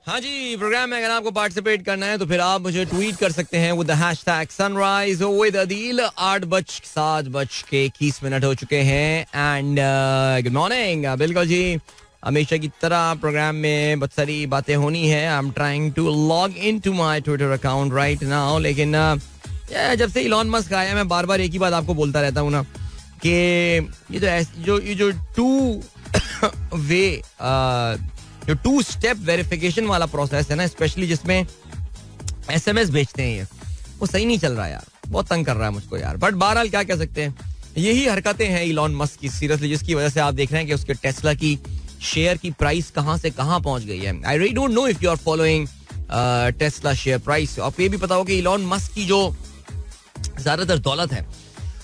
हाँ जी, प्रोग्राम में अगर आपको पार्टिसिपेट करना है तो फिर आप मुझे ट्वीट कर सकते हैं with the hashtag sunrise with Adeel. 8:07 हो चुके हैं एंड गुड मॉर्निंग। बिल्कुल जी, हमेशा की तरह प्रोग्राम में बहुत सारी बातें होनी है। I am trying to log in to my Twitter account right now, लेकिन जब से इलॉन मस्क आया मैं बार बार एक ही बात आपको बोलता रहता हूँ ना कि ये जो टू वे जो 2 स्टेप वेरिफिकेशन वाला प्रोसेस है ना, स्पेशली जिसमें SMS भेजते हैं, ये वो सही नहीं चल रहा यार, बहुत तंग कर रहा है मुझको यार। बट बहरहाल क्या कह सकते हैं, यही हरकतें हैं इलॉन मस्क की सीरियसली, जिसकी वजह से आप देख रहे हैं कि उसके टेस्ला की शेयर की प्राइस कहां से कहां पहुंच गई है। I really don't know if you are following Tesla share price. आपको ये भी पता हो कि इलॉन मस्क की जो ज्यादातर दौलत है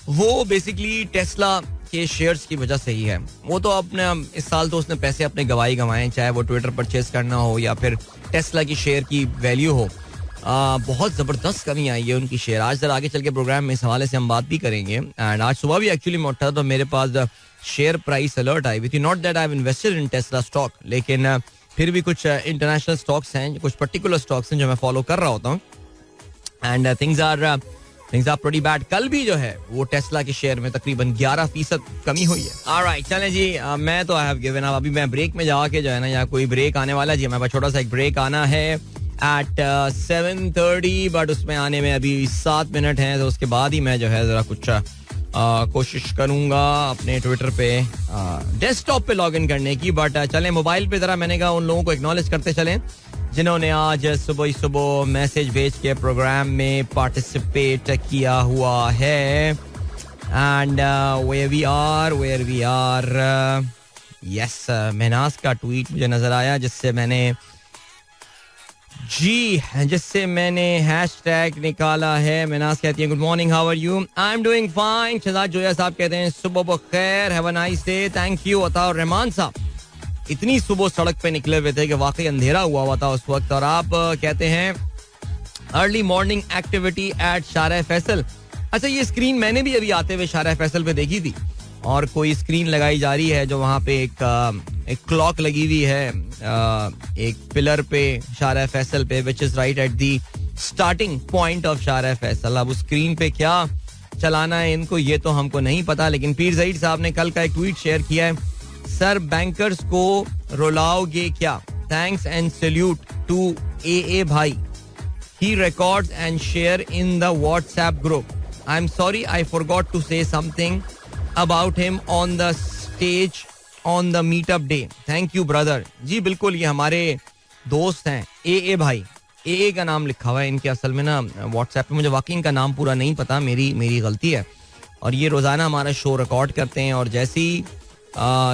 वो बेसिकली टेस्ला के शेयर्स की वजह से ही है। वो तो अपने इस साल तो उसने पैसे अपने गंवाए, चाहे वो ट्विटर परचेज करना हो या फिर टेस्ला की शेयर की वैल्यू हो। बहुत जबरदस्त कमी आई है उनकी शेयर। आज जरा आगे चल के प्रोग्राम में इस हवाले से हम बात भी करेंगे। एंड आज सुबह भी एक्चुअली मैं उठा तो मेरे पास शेयर प्राइस अलर्ट आई हुई थी। Not that I have invested in Tesla stock, लेकिन फिर भी कुछ इंटरनेशनल स्टॉक्स हैं, कुछ पर्टिकुलर स्टॉक्स हैं जो मैं फॉलो कर रहा होता हूँ and things are pretty bad। कल भी जो है वो टेस्ला के शेयर में तकरीबन 11% कमी हुई है। ऑलराइट, चलें जी, मैं तो आई हैव गिवन अप। अभी मैं ब्रेक में जाके जो है ना, या कोई ब्रेक आने वाला जी, हमारे पास छोटा सा एक ब्रेक आना है एट 7:30, बट उसमें आने में अभी 7 मिनट हैं, तो उसके बाद ही मैं जो है जरा कुछ कोशिश करूंगा अपने ट्विटर पे डेस्कटॉप पे लॉग इन करने की। बट चलें मोबाइल पे जरा, मैंने कहा उन लोगों को एक्नॉलेज करते चलें जिन्होंने आज सुबह मैसेज भेज के प्रोग्राम में पार्टिसिपेट किया हुआ है। And where we are yes, Mehnaz का ट्वीट मुझे नजर आया जिससे मैंने हैशटैग निकाला है। मेहनाज कहती है good morning, how are you? I am doing fine. Shahzad Zoya साहब कहते हैं सुबह बखैर, have a nice day, thank you. Ataur Rahman साहब इतनी सुबह सड़क पे निकले हुए थे कि वाकई अंधेरा हुआ था उस वक्त। और आप कहते हैं अर्ली मॉर्निंग एक्टिविटी एट शारा फैसल। अच्छा, ये स्क्रीन मैंने भी अभी आते हुए शारा फैसल पे देखी थी, और कोई स्क्रीन लगाई जा रही है जो वहां पे एक क्लॉक लगी हुई है एक पिलर पे शारा फैसल पे, which is right at the starting point of शारा फैसल। अब उस स्क्रीन पे क्या चलाना है इनको ये तो हमको नहीं पता, लेकिन पीर ज़ईद साहब ने कल का एक ट्वीट शेयर किया है, सर बैंकर्स को रुलाओगे क्या? Thanks and salute to AA भाई, he records and share in the WhatsApp group. I am sorry I forgot to say something about him on the stage on the meetup day. Thank you brother. जी बिल्कुल, ये हमारे दोस्त हैं AA भाई। AA का नाम लिखा हुआ है इनके असल में ना व्हाट्सएप पे, मुझे वाकई इनका नाम पूरा नहीं पता, मेरी गलती है। और ये रोजाना हमारा शो रिकॉर्ड करते हैं और जैसे ही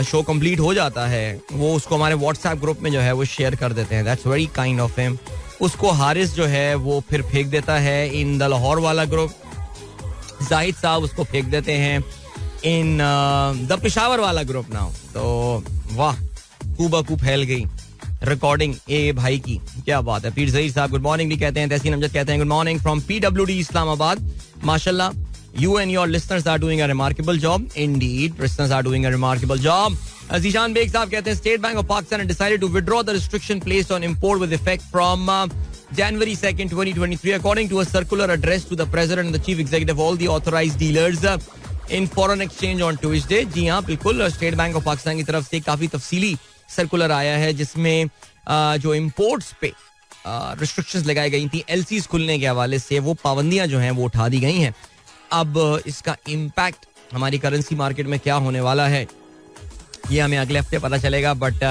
शो कंप्लीट हो जाता है वो उसको हमारे व्हाट्सएप ग्रुप में जो है वो शेयर कर देते हैं। That's very kind of him. उसको हारिस जो है वो फिर फेंक देता है इन द लाहौर वाला ग्रुप, जाहिद साहब उसको फेंक देते हैं इन द पेशावर वाला ग्रुप नाउ। तो वाह, खूब फैल गई रिकॉर्डिंग AA भाई की, क्या बात है। पीर ज़ईद साहब गुड मॉर्निंग भी कहते हैं। तहसीन अमजद कहते हैं good morning from PWD Islamabad. माशाल्लाह, you and your listeners are doing a remarkable job. Indeed, listeners are doing a remarkable job. Zishan Beg साहब कहते हैं State Bank of Pakistan has decided to withdraw the restriction placed on import with effect from January 2nd, 2023. According to a circular addressed to the President and the Chief Executive of all the authorized dealers in foreign exchange on Tuesday. जी हाँ बिल्कुल, state bank of Pakistan की तरफ से काफी तफसीली circular आया है जिसमें जो इम्पोर्ट्स पे रिस्ट्रिक्शंस लगाई गई थी LCs खुलने के हवाले से, वो पाबंदियां जो हैं वो उठा दी गई हैं। अब इसका इम्पैक्ट हमारी करेंसी मार्केट में क्या होने वाला है ये हमें अगले हफ्ते पता चलेगा। बट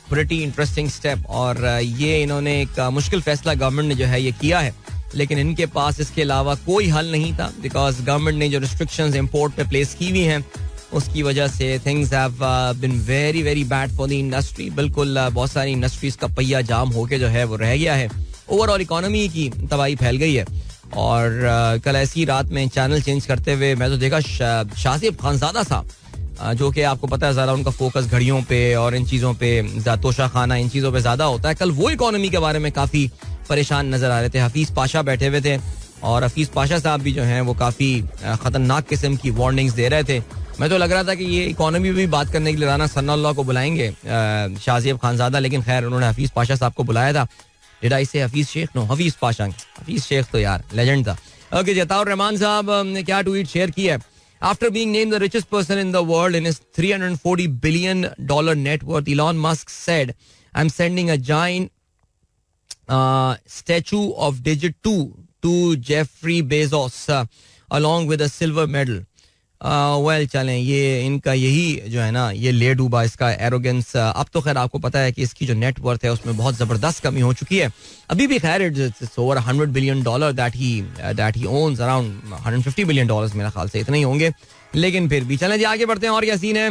प्रिटी इंटरेस्टिंग स्टेप, और ये इन्होंने एक मुश्किल फैसला गवर्नमेंट ने जो है ये किया है, लेकिन इनके पास इसके अलावा कोई हल नहीं था, बिकॉज गवर्नमेंट ने जो रिस्ट्रिक्शंस इंपोर्ट पे प्लेस की हुई हैं उसकी वजह से things have been very very bad for the industry. बिल्कुल बहुत सारी इंडस्ट्रीज का पहिया जाम होके जो है वो रह गया है, ओवरऑल इकोनॉमी की तबाही फैल गई है। और कल ऐसी रात में चैनल चेंज करते हुए मैं तो देखा शाहजेब खानजादा साहब, जो कि आपको पता है ज़्यादा उनका फोकस घड़ियों पे और इन चीज़ों पे, तोशा खाना इन चीज़ों पे ज़्यादा होता है। कल वो इकोनॉमी के बारे में काफ़ी परेशान नजर आ रहे थे। हफीज़ पाशा बैठे हुए थे और हफीज़ पाशा साहब भी जो हैं वो काफ़ी ख़तरनाक किस्म की वार्निंग्स दे रहे थे मैं तो लग रहा था कि ये इकोनॉमी में भी बात करने के लिए राना सन्नाउल्लाह को बुलाएंगे, शाहजेब खानजादा, लेकिन खैर उन्होंने हफीज पाशा साहब को बुलाया था. डिड आई से हफीज शेख? नो, हफीज पाशा. हफीज शेख तो यार लेजेंड था. ओके जी, अताउर रहमान साहब ने क्या ट्वीट शेयर किया है. After being named the richest person in the world in his $340 billion net worth, Elon Musk said, "I'm sending a giant statue of Digit 2 to Jeffrey Bezos along with a silver medal." Well, चलें, ये इनका यही जो है ना, ये ले डूबा इसका एरोगेंस. अब तो खैर आपको पता है कि इसकी जो नेट वर्थ है उसमें बहुत जबरदस्त कमी हो चुकी है. अभी भी खैर it's over $100 billion that he owns, around $150 billion मेरा ख्याल से इतने ही होंगे. लेकिन फिर भी चलें जी, आगे बढ़ते हैं. और क्या सीन है.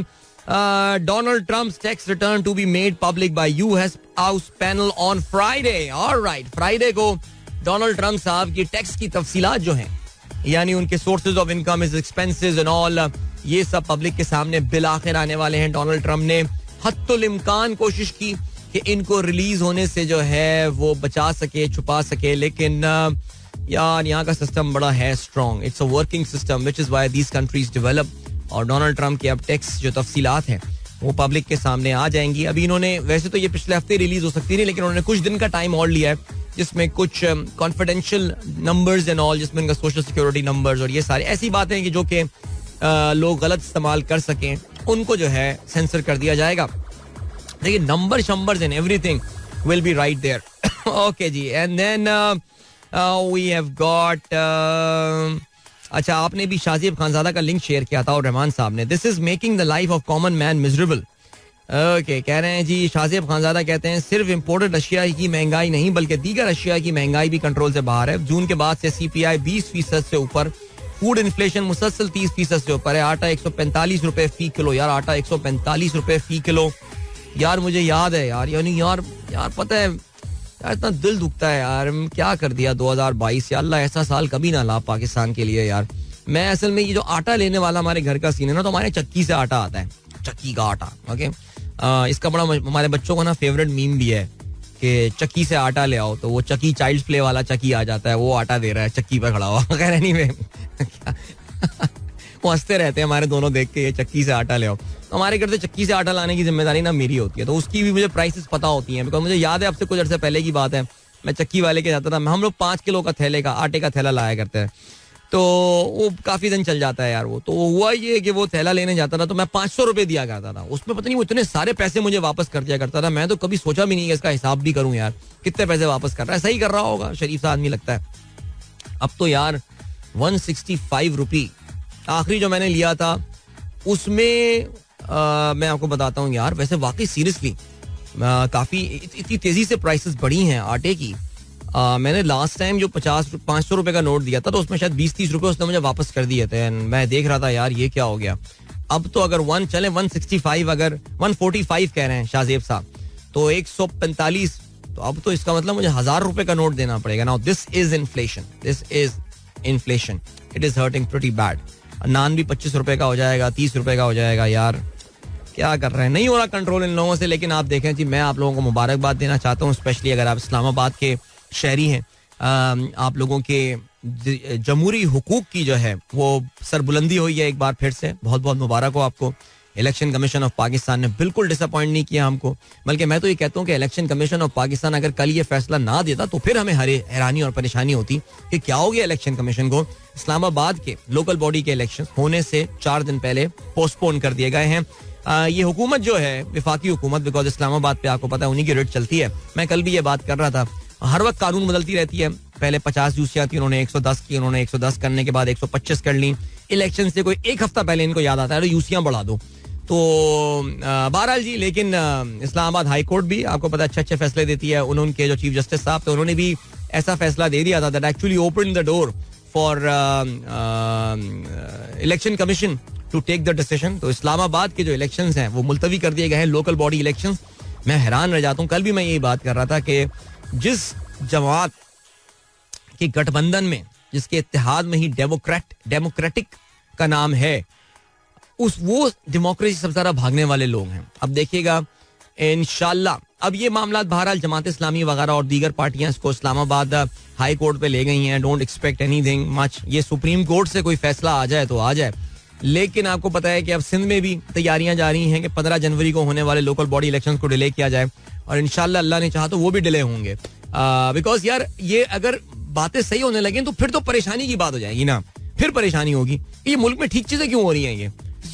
Donald Trump's tax return to be made public by U.S. House panel on Friday. All right, Friday को डोनाल्ड ट्रम्प साहब की टैक्स की तफसीलात जो हैं, यानी उनके sources of income, expenses and all, ये सब पब्लिक के सामने बिल आखिर आने वाले हैं. डोनाल्ड ट्रम्प ने हत्तुल इम्कान कोशिश की कि इनको रिलीज होने से जो है वो बचा सके, छुपा सके, लेकिन यार यहाँ का सिस्टम बड़ा है strong. It's a working system which is why these countries develop. और डोनाल्ड ट्रम्प के अब टैक्स जो तफसीलात हैं वो पब्लिक के सामने आ जाएंगी. अभी इन्होंने, वैसे तो ये पिछले हफ्ते रिलीज हो सकती थी, लेकिन उन्होंने कुछ दिन का टाइम और लिया है, जिसमें कुछ कॉन्फिडेंशियल नंबर्स एंड ऑल, जिसमें इनका सोशल सिक्योरिटी नंबर्स और ये सारी ऐसी बातें कि जो कि लोग गलत इस्तेमाल कर सकें, उनको जो है सेंसर कर दिया जाएगा. देखिए, नंबर शंबर्स and everything will be right there. Okay जी, and then we have got, अच्छा, आपने भी शाहजेब खानजादा का लिंक शेयर किया था और रहमान साहब ने. This is making the life of common man miserable. Okay, कह रहे हैं जी, शाहजेब खानजादा कहते हैं सिर्फ इम्पोर्टेड अशिया की महंगाई नहीं बल्कि दीगर अशिया की महंगाई भी कंट्रोल से बाहर है. जून के बाद से CPI 20% से ऊपर, फूड इन्फ्लेशन मुसलसल 30% से ऊपर है. आटा 145 रुपए फी किलो. यार, आटा 145 रुपए फी किलो. यार मुझे याद है यार, यानी यार पता है यार, इतना दिल दुखता है यार, क्या कर दिया 2022. या अल्लाह ऐसा साल कभी ना ला पाकिस्तान के लिए यार. मैं असल में ये जो आटा लेने वाला हमारे घर का सीन है ना, तो हमारे चक्की से आटा आता है, चक्की का आटा. ओके, इसका बड़ा हमारे बच्चों का ना फेवरेट मीम भी है कि चक्की से आटा ले आओ, तो वो चक्की चाइल्ड प्ले वाला चक्की आ जाता है, वो आटा दे रहा है चक्की पे खड़ा हुआ. खैर एनीवे, वो हंसते रहते हैं हमारे दोनों देख के, ये चक्की से आटा ले आओ. तो हमारे घर से चक्की से आटा लाने की जिम्मेदारी ना मेरी होती है, तो उसकी भी मुझे प्राइसेस पता होती हैं. बिकॉज मुझे याद है, अब से कुछ अर्से पहले की बात है, मैं चक्की वाले के जाता था, हम लोग 5 किलो का थैले का आटे का थैला लाया करते हैं, तो वो काफी दिन चल जाता है यार. वो तो हुआ ये कि वो थैला लेने जाता था तो मैं 500 रुपए दिया करता था. उसमें पता नहीं वो इतने सारे पैसे मुझे वापस कर दिया करता था. मैं तो कभी सोचा भी नहीं कि इसका हिसाब भी करूं यार, कितने पैसे वापस कर रहा है. सही कर रहा होगा, शरीफ सा आदमी लगता है. अब तो यार 165 रुपी आखिरी जो मैंने लिया था उसमें, मैं आपको बताता हूँ यार, वैसे वाकई सीरियसली काफी इतनी तेजी से प्राइसेस बढ़ी हैं आटे की. मैंने लास्ट टाइम जो 500 रुपए का नोट दिया था, तो उसमें शायद 20-30 रुपए उसने मुझे वापस कर दिए थे. मैं देख रहा था यार ये क्या हो गया. अब तो अगर 165, अगर 145 कह रहे हैं शाहजेब साहब, तो 145, तो अब तो इसका मतलब मुझे 1000 रुपए का नोट देना पड़ेगा. Now this is inflation, it is hurting pretty bad. नान भी 25 रुपए का हो जाएगा, 30 रुपए का हो जाएगा. यार क्या कर रहे हैं, नहीं हो रहा कंट्रोल इन लोगों से. लेकिन आप देखें जी, मैं आप लोगों को मुबारकबाद देना चाहता हूँ, स्पेशली अगर आप इस्लामाबाद के शहरी हैं. आप लोगों के जमहूरी हुकूक की जो है वो सरबुलंदी हुई है एक बार फिर से. बहुत बहुत मुबारक हो आपको. इलेक्शन कमीशन ऑफ पाकिस्तान ने बिल्कुल डिसअपॉइंट नहीं किया हमको, बल्कि मैं तो ये कहता हूँ कि इलेक्शन कमीशन ऑफ पाकिस्तान अगर कल ये फैसला ना देता तो फिर हमें हैरानी और परेशानी होती कि क्या हो गया इलेक्शन कमीशन को. इस्लामाबाद के लोकल बॉडी के इलेक्शन होने से 4 दिन पहले पोस्टपोन कर दिए गए हैं. ये हुकूमत जो है, विफाकी हुकूमत, बिकॉज इस्लामाबाद पे आपको पता है उन्हीं की रेट चलती है. मैं कल भी ये बात कर रहा था, हर वक्त कानून बदलती रहती है. पहले 50 यूसियां थी, उन्होंने 110 की, उन्होंने 110 करने के बाद 125 कर ली. इलेक्शन से कोई एक हफ्ता पहले इनको याद आता है यूसियां बढ़ा दो. तो बहरहाल जी, लेकिन इस्लामाबाद हाई कोर्ट भी आपको पता है अच्छे फैसले देती है. उनके जो चीफ जस्टिस साहब थे, उन्होंने भी ऐसा फैसला दे दिया था that actually open the door for election commission to take the decision. तो इस्लामाबाद के जो इलेक्शंस हैं वो मुलतवी कर दिए गए हैं, लोकल बॉडी इलेक्शंस. मैं हैरान रह जाता हूँ. कल भी मैं यही बात कर रहा था कि जिस जमात के गठबंधन में, जिसके इत्तेहाद में ही डेमोक्रेटिक का नाम है, वो डेमोक्रेसी सबसे ज्यादा भागने वाले लोग हैं. अब देखिएगा इंशाल्लाह. अब ये मामला बहरहाल जमात इस्लामी वगैरह और दीगर पार्टियां इसको इस्लामाबाद हाई कोर्ट पे ले गई हैं. Don't expect anything much. ये सुप्रीम कोर्ट से कोई फैसला आ जाए तो आ जाए, लेकिन आपको पता है कि अब सिंध में भी तैयारियां जा रही हैं कि 15 जनवरी को होने वाले लोकल बॉडी इलेक्शंस को डिले किया जाए और इंशाल्लाह अल्लाह ने चाहा तो वो भी डिले होंगे. बिकॉज यार ये अगर बातें सही होने लगे तो फिर तो परेशानी की बात हो जाएगी ना. फिर परेशानी होगी ये मुल्क में ठीक चीजें क्यों हो रही हैं, ये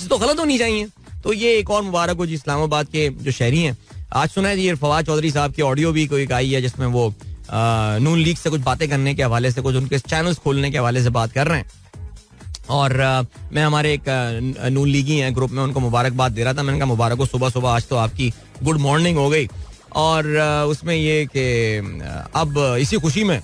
तो गलत होनी चाहिए. तो ये एक और मुबारक हो जी इस्लामाबाद के जो शहरी हैं. आज सुना है जी फवाद चौधरी साहब की ऑडियो भी कोई आई है जिसमें वो नून लीग से कुछ बातें करने के हवाले से, कुछ उनके चैनल्स खोलने के हवाले से बात कर रहे हैं. और मैं हमारे एक नून लीगी हैं ग्रुप में उनको मुबारकबाद दे रहा था. मैंने कहा मुबारक हो सुबह सुबह, आज तो आपकी गुड मॉर्निंग हो गई. और उसमें ये कि अब इसी खुशी में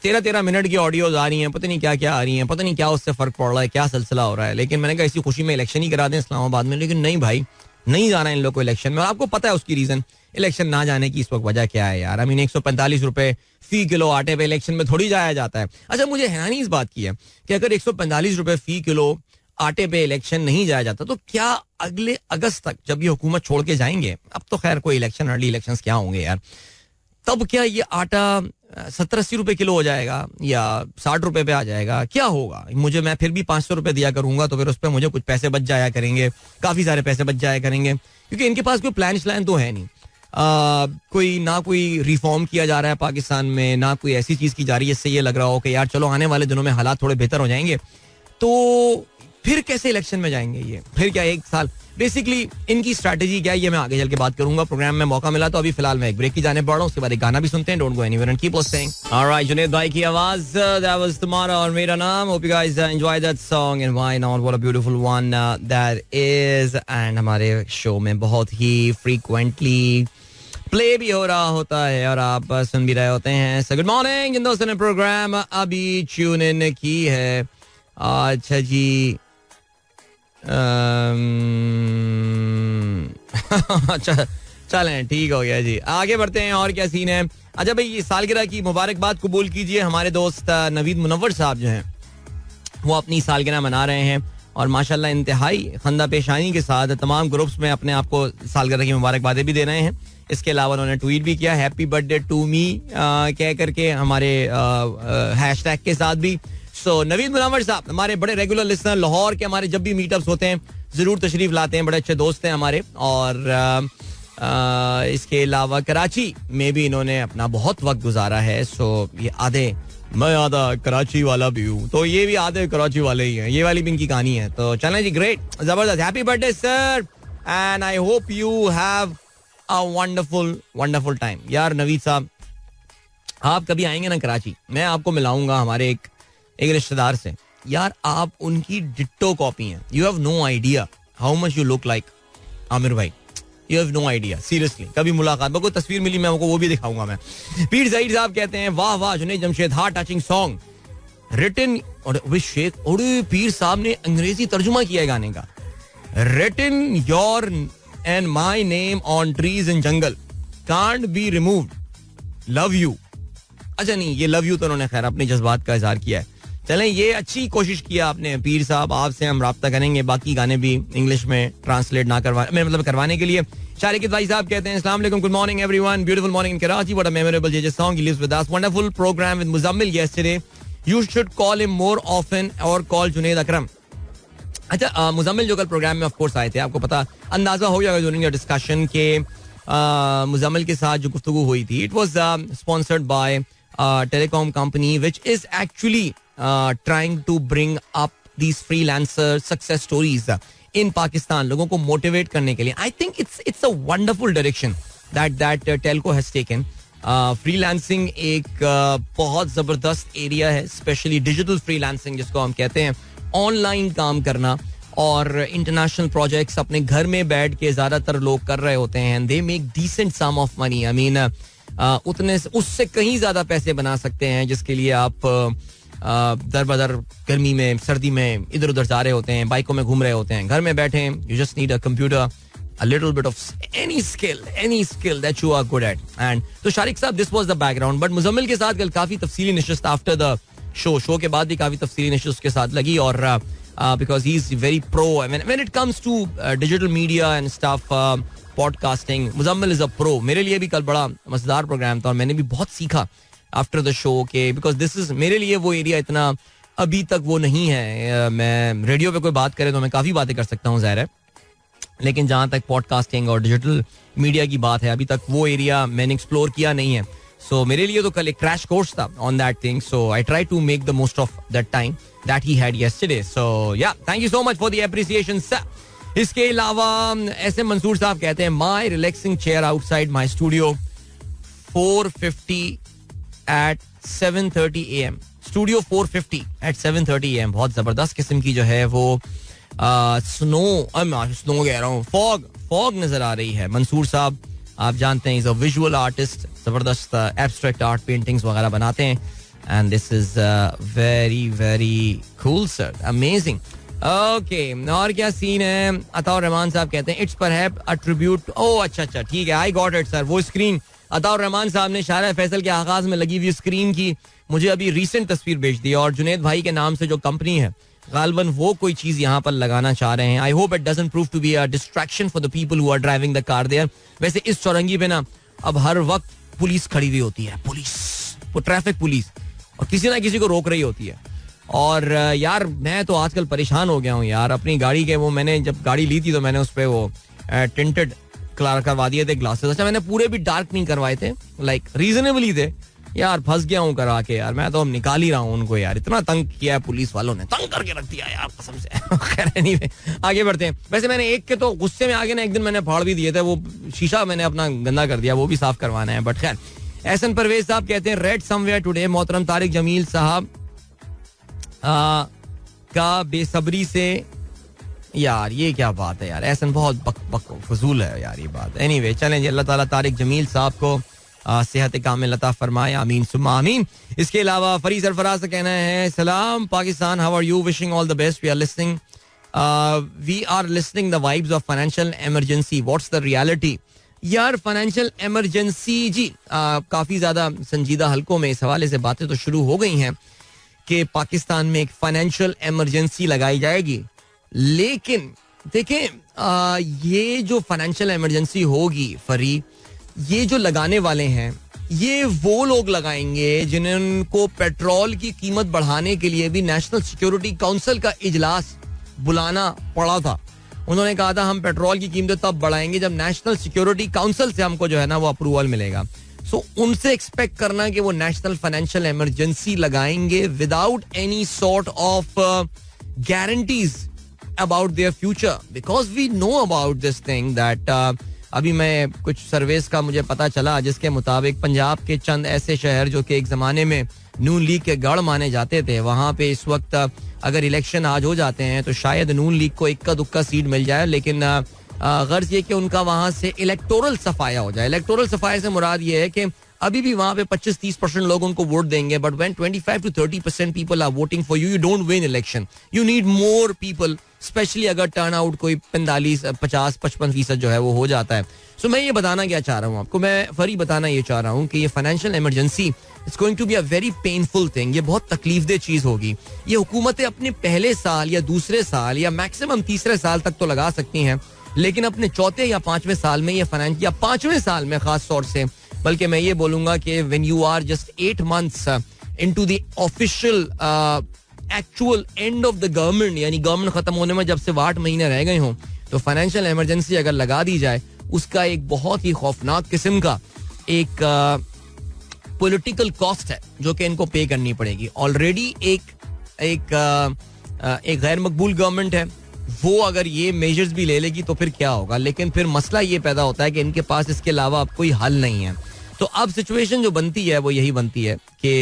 13 मिनट की ऑडियोज आ रही हैं, पता नहीं क्या क्या आ रही हैं, पता नहीं क्या उससे फर्क पड़ रहा है, क्या सिलसिला हो रहा है. लेकिन मैंने कहा इसी खुशी में इलेक्शन ही करा दें इस्लामाबाद में. लेकिन नहीं भाई, नहीं जाना इन लोग को इलेक्शन में. और आपको पता है उसकी रीजन इलेक्शन ना जाने की इस वक्त वजह क्या है यार. 145 रुपए फी किलो आटे पे इलेक्शन में थोड़ी जाया जाता है. अच्छा, मुझे हैरानी इस बात की है कि अगर 145 रुपए फी किलो आटे पे इलेक्शन नहीं जाया जाता तो क्या अगले अगस्त तक जब ये हुकूमत छोड़ के जाएंगे, अब तो खैर कोई इलेक्शन अर्ली इलेक्शंस क्या होंगे यार, तब क्या ये आटा 70-80 रुपए किलो हो जाएगा या 60 रुपए पे आ जाएगा, क्या होगा. मैं फिर भी 500 रुपए दिया करूंगा तो फिर उस पर मुझे कुछ पैसे बच जाया करेंगे, काफी सारे पैसे बच जाया करेंगे, क्योंकि इनके पास कोई प्लान श्लान तो है नहीं. कोई रिफॉर्म किया जा रहा है पाकिस्तान में, ना कोई ऐसी चीज की जा रही है इससे ये लग रहा हो कि यार चलो आने वाले दिनों में हालात थोड़े बेहतर हो जाएंगे. तो फिर कैसे इलेक्शन में जाएंगे ये, फिर क्या एक साल. बेसिकली इनकी स्ट्रैटेजी क्या है ये मैं आगे चल के बात करूंगा. प्रोग्राम में मौका मिला तो अभी फिलहाल मैं एक ब्रेक की जाने पड़ रहा हूँ, उसके बाद एक गाना भी सुनते हैं. Don't go anywhere and keep listening. Alright, Junaid भाई की आवाज, दैट वाज तुम्हारा और मेरा नाम. Hope you guys enjoy that song and why not, what a beautiful one that is. And हमारे शो में बहुत ही फ्रीक्वेंटली प्ले भी हो रहा होता है और आप सुन भी रहे होते हैं. सो गुड मॉर्निंग जिन दोस्तों ने प्रोग्राम अभी ट्यून इन की है. अच्छा जी, अच्छा चलें, ठीक हो गया जी, आगे बढ़ते हैं. और क्या सीन है. अच्छा भाई, सालगिरह की मुबारकबाद कबूल कीजिए. हमारे दोस्त नवीद मुनव्वर साहब जो हैं वो अपनी सालगिरह मना रहे हैं और माशाल्लाह इंतहाई खंदा पेशानी के साथ तमाम ग्रुप्स में अपने आप को सालगिरह की मुबारकबादें भी दे रहे हैं. इसके अलावा उन्होंने ट्वीट भी किया हैप्पी बर्थडे टू मी कह करके हमारे हैशटैग के साथ भी. सो नवीद मुनव्वर साहब हमारे बड़े रेगुलर लिसनर, लाहौर के हमारे जब भी मीटअप्स होते हैं जरूर तशरीफ लाते हैं, बड़े अच्छे दोस्त हैं हमारे. और इसके अलावा कराची में भी इन्होंने अपना बहुत वक्त गुजारा है. सो ये मैं आधा कराची वाला भी हूँ, तो ये भी आधे कराची वाले ही हैं. ये वाली भी इनकी कहानी है. तो चलें जी, ग्रेट, जबरदस्त, happy birthday sir and I hope you have a wonderful time. यार नवीद साहब, आप कभी आएंगे ना कराची, मैं आपको मिलाऊंगा हमारे एक रिश्तेदार से. यार आप उनकी डिट्टो कॉपी हैं. You have no idea how much you look like Aamir भाई. You have no idea, seriously. कभी मुलाकात में कोई तस्वीर मिली मैं आपको वो भी दिखाऊंगा मैं. पीर ज़हीर साहब कहते हैं वाह वाह Junaid Jamshed, heart touching song written. और शेख, अरे पीर साहब ने अंग्रेजी तर्जुमा किया है गाने का. Written your and my name on trees in jungle can't be removed, love you. अच्छा नहीं, ये लव यू तो उन्होंने खैर अपने जज्बात का इजहार किया है. चलें, ये अच्छी कोशिश किया आपने पीर साहब, आपसे हम राब्ता करेंगे बाकी गाने भी इंग्लिश में ट्रांसलेट ना करवाने के लिए. शारिक भाई साहब कहते हैं अस्सलाम वालेकुम, good morning everyone, beautiful morning in Karachi, what a memorable JJ song he lives with us, wonderful programme with Muzammil yesterday, you should call him more often or call Junaid Akram. अच्छा, मुजम्मिल जो कल प्रोग्राम में ऑफ कोर्स आए थे, आपको पता अंदाजा हो गया ड्यूरिंग डिस्कशन के मुजम्मिल के साथ जो गुफ्तगू हुई थी, it was sponsored by telecom company which is actually trying to bring up these freelancer success stories in Pakistan, लोगों को मोटिवेट करने के लिए. I think it's a wonderful direction that telco has taken. Freelancing एक बहुत जबरदस्त area है, specially digital freelancing जिसको हम कहते हैं, ऑनलाइन काम करना और इंटरनेशनल प्रोजेक्ट्स अपने घर में बैठ के ज्यादातर लोग कर रहे होते हैं. They make decent some of money. I mean उतने उससे कहीं ज्यादा पैसे बना सकते हैं जिसके लिए आप दर बदर गर्मी में सर्दी में इधर उधर जा रहे होते हैं, बाइकों में घूम रहे होते हैं. घर में बैठे you just need a computer, a little bit of any skill that you are good at. And तो शारिक साहब, this was the background. But Muzammil के साथ कल काफी तफसीली नशिस्त आफ्टर द शो के बाद भी काफी तफसीली नशिस्त उसके साथ लगी. और because he is very pro when it comes to digital media and stuff, podcasting, Muzammil is a pro. मेरे लिए भी कल बड़ा मजेदार प्रोग्राम था और मैंने भी बहुत सीखा आफ्टर द शो के, बिकॉज दिस इज मेरे लिए वो एरिया इतना अभी तक वो नहीं है. मैं रेडियो पे कोई बात करे तो मैं काफ़ी बातें कर सकता हूँ, ज़ाहिर है, लेकिन जहाँ तक पॉडकास्टिंग और डिजिटल मीडिया की बात है, अभी तक वो एरिया मैंने एक्सप्लोर किया नहीं है. सो मेरे लिए तो कल एक क्रैश कोर्स था on that thing. So I try to make the most of that time that he had yesterday. So yeah, thank you so much for the appreciation sir. इसके अलावा ऐसे मंसूर साहब कहते हैं, my relaxing chair outside my studio 450 at 7:30 AM. Studio 450 at 7:30 AM. बहुत जबरदस्त किस्म की जो है वो स्नो कह रहा हूँ, फॉग नजर आ रही है. मंसूर साहब आप जानते हैं, इज अ विजुअल आर्टिस्ट, जबरदस्त एब्स्ट्रैक्ट आर्ट पेंटिंग्स वगैरह बनाते हैं. And this is very very cool sir, amazing. Okay, और क्या सीन है? अताउर रहमान साहब कहते हैं, इट्स परहैप अ ट्रिब्यूट. ओह अच्छा, ठीक है, आई गॉट इट सर. वो स्क्रीन अताउर रहमान साहब ने शायरा फैसल के आगाज में लगी हुई स्क्रीन की मुझे अभी रीसेंट तस्वीर भेज दी, और जुनैद भाई के नाम से जो कंपनी है, गालबन वो कोई चीज यहाँ पर लगाना चाह रहे हैं. I hope it doesn't prove to be a distraction for the people who are driving the car there. वैसे इस चौरंगी पे ना अब हर वक्त पुलिस खड़ी हुई होती है, वो ट्रैफिक पुलिस, और किसी ना किसी को रोक रही होती है. और यार मैं तो आजकल परेशान हो गया हूँ यार अपनी गाड़ी के. वो मैंने जब गाड़ी ली थी तो मैंने उस पर वो टिंटेड करवा दिए थे ग्लासेस. अच्छा, मैंने पूरे भी डार्क नहीं करवाए थे, लाइक रीजनेबली थे यार. फंस गया हूँ करा के यार. मैं तो अब निकाल ही रहा हूँ उनको यार. इतना तंग किया है पुलिस वालों ने, तंग करके रख दिया यार कसम से. खैर anyway, आगे बढ़ते हैं. वैसे मैंने एक के तो गुस्से में आगे ना एक दिन मैंने फाड़ भी दिए थे, वो शीशा मैंने अपना गंदा कर दिया, वो भी साफ करवाना है. बट खैर, एहसन परवेज साहब कहते हैं, रेड समवेयर टुडे. मोहतरम तारिक जमील साहब का बेसब्री से, यार ये क्या बात है यार. एहसन बहुत बक फजूल है यार ये बात. एनीवे चलें जी, अल्लाह ताला तारिक जमील साहब को सेहत कामिल अता फरमाए, आमीन सुम्मा आमीन. इसके अलावा फरीद सरफराज का कहना है, सलाम Pakistan, how are you, wishing all the best, we are listening the vibes of financial emergency, what's the reality. यार फाइनेंशियल इमरजेंसी जी, काफी ज्यादा संजीदा हलकों में इस हवाले से बातें तो शुरू हो गई हैं कि पाकिस्तान में एक फाइनेंशियल इमरजेंसी लगाई जाएगी. लेकिन देखें, ये जो फाइनेंशियल इमरजेंसी होगी फरी, ये जो लगाने वाले हैं ये वो लोग लगाएंगे जिनको पेट्रोल की कीमत बढ़ाने के लिए भी नेशनल सिक्योरिटी काउंसिल का इजलास बुलाना पड़ा था. उन्होंने कहा था हम पेट्रोल की कीमतें तब बढ़ाएंगे जब नेशनल सिक्योरिटी काउंसिल से हमको जो है ना वो अप्रूवल मिलेगा. सो उनसे एक्सपेक्ट करना कि वो नेशनल फाइनेंशियल इमरजेंसी लगाएंगे without any sort of guarantees about their future, because we know about this thing that अभी मैं कुछ सर्वेस का मुझे पता चला जिसके मुताबिक पंजाब के चंद ऐसे शहर जो कि एक जमाने में नून लीग के गढ़ माने जाते थे, वहां पे इस वक्त अगर इलेक्शन आज हो जाते हैं तो शायद नून लीग को इक्का दुक्का सीट मिल जाए. लेकिन गर्ज ये कि उनका वहां से इलेक्टोरल सफाया हो जाए. इलेक्टोरल सफाया से मुराद ये है कि अभी भी वहां पे 25-30% लोग उनको वोट देंगे, but when 25 to 30% people are voting for you, you don't win election. You need more people, specially अगर टर्न आउट कोई 45-50-55% जो है वो हो जाता है. सो मैं ये बताना क्या चाह रहा हूँ आपको, मैं फरी बताना ये चाह रहा हूँ कि ये financial emergency it's going to be a very painful thing. ये बहुत तकलीफदेह चीज होगी. ये हुकूमतें अपने पहले साल या दूसरे साल या मैक्सिमम तीसरे साल तक तो लगा सकती हैं, लेकिन अपने चौथे या पांचवें साल में ये फाइनेंस, या पांचवें साल में खास तौर से, बल्कि मैं ये बोलूंगा कि when you are just 8 months into the official actual end of the government, यानी गवर्नमेंट खत्म होने में जब से 8 महीने रह गए हों, तो फाइनेंशियल इमरजेंसी अगर लगा दी जाए, उसका एक बहुत ही खौफनाक किस्म का एक पॉलिटिकल कॉस्ट है जो कि इनको पे करनी पड़ेगी. ऑलरेडी एक गैर मकबूल गवर्नमेंट है, वो अगर ये मेजर्स भी ले लेगी तो फिर क्या होगा. लेकिन फिर मसला ये पैदा होता है कि इनके पास इसके अलावा अब कोई हल नहीं है. तो अब सिचुएशन जो बनती है वो यही बनती है कि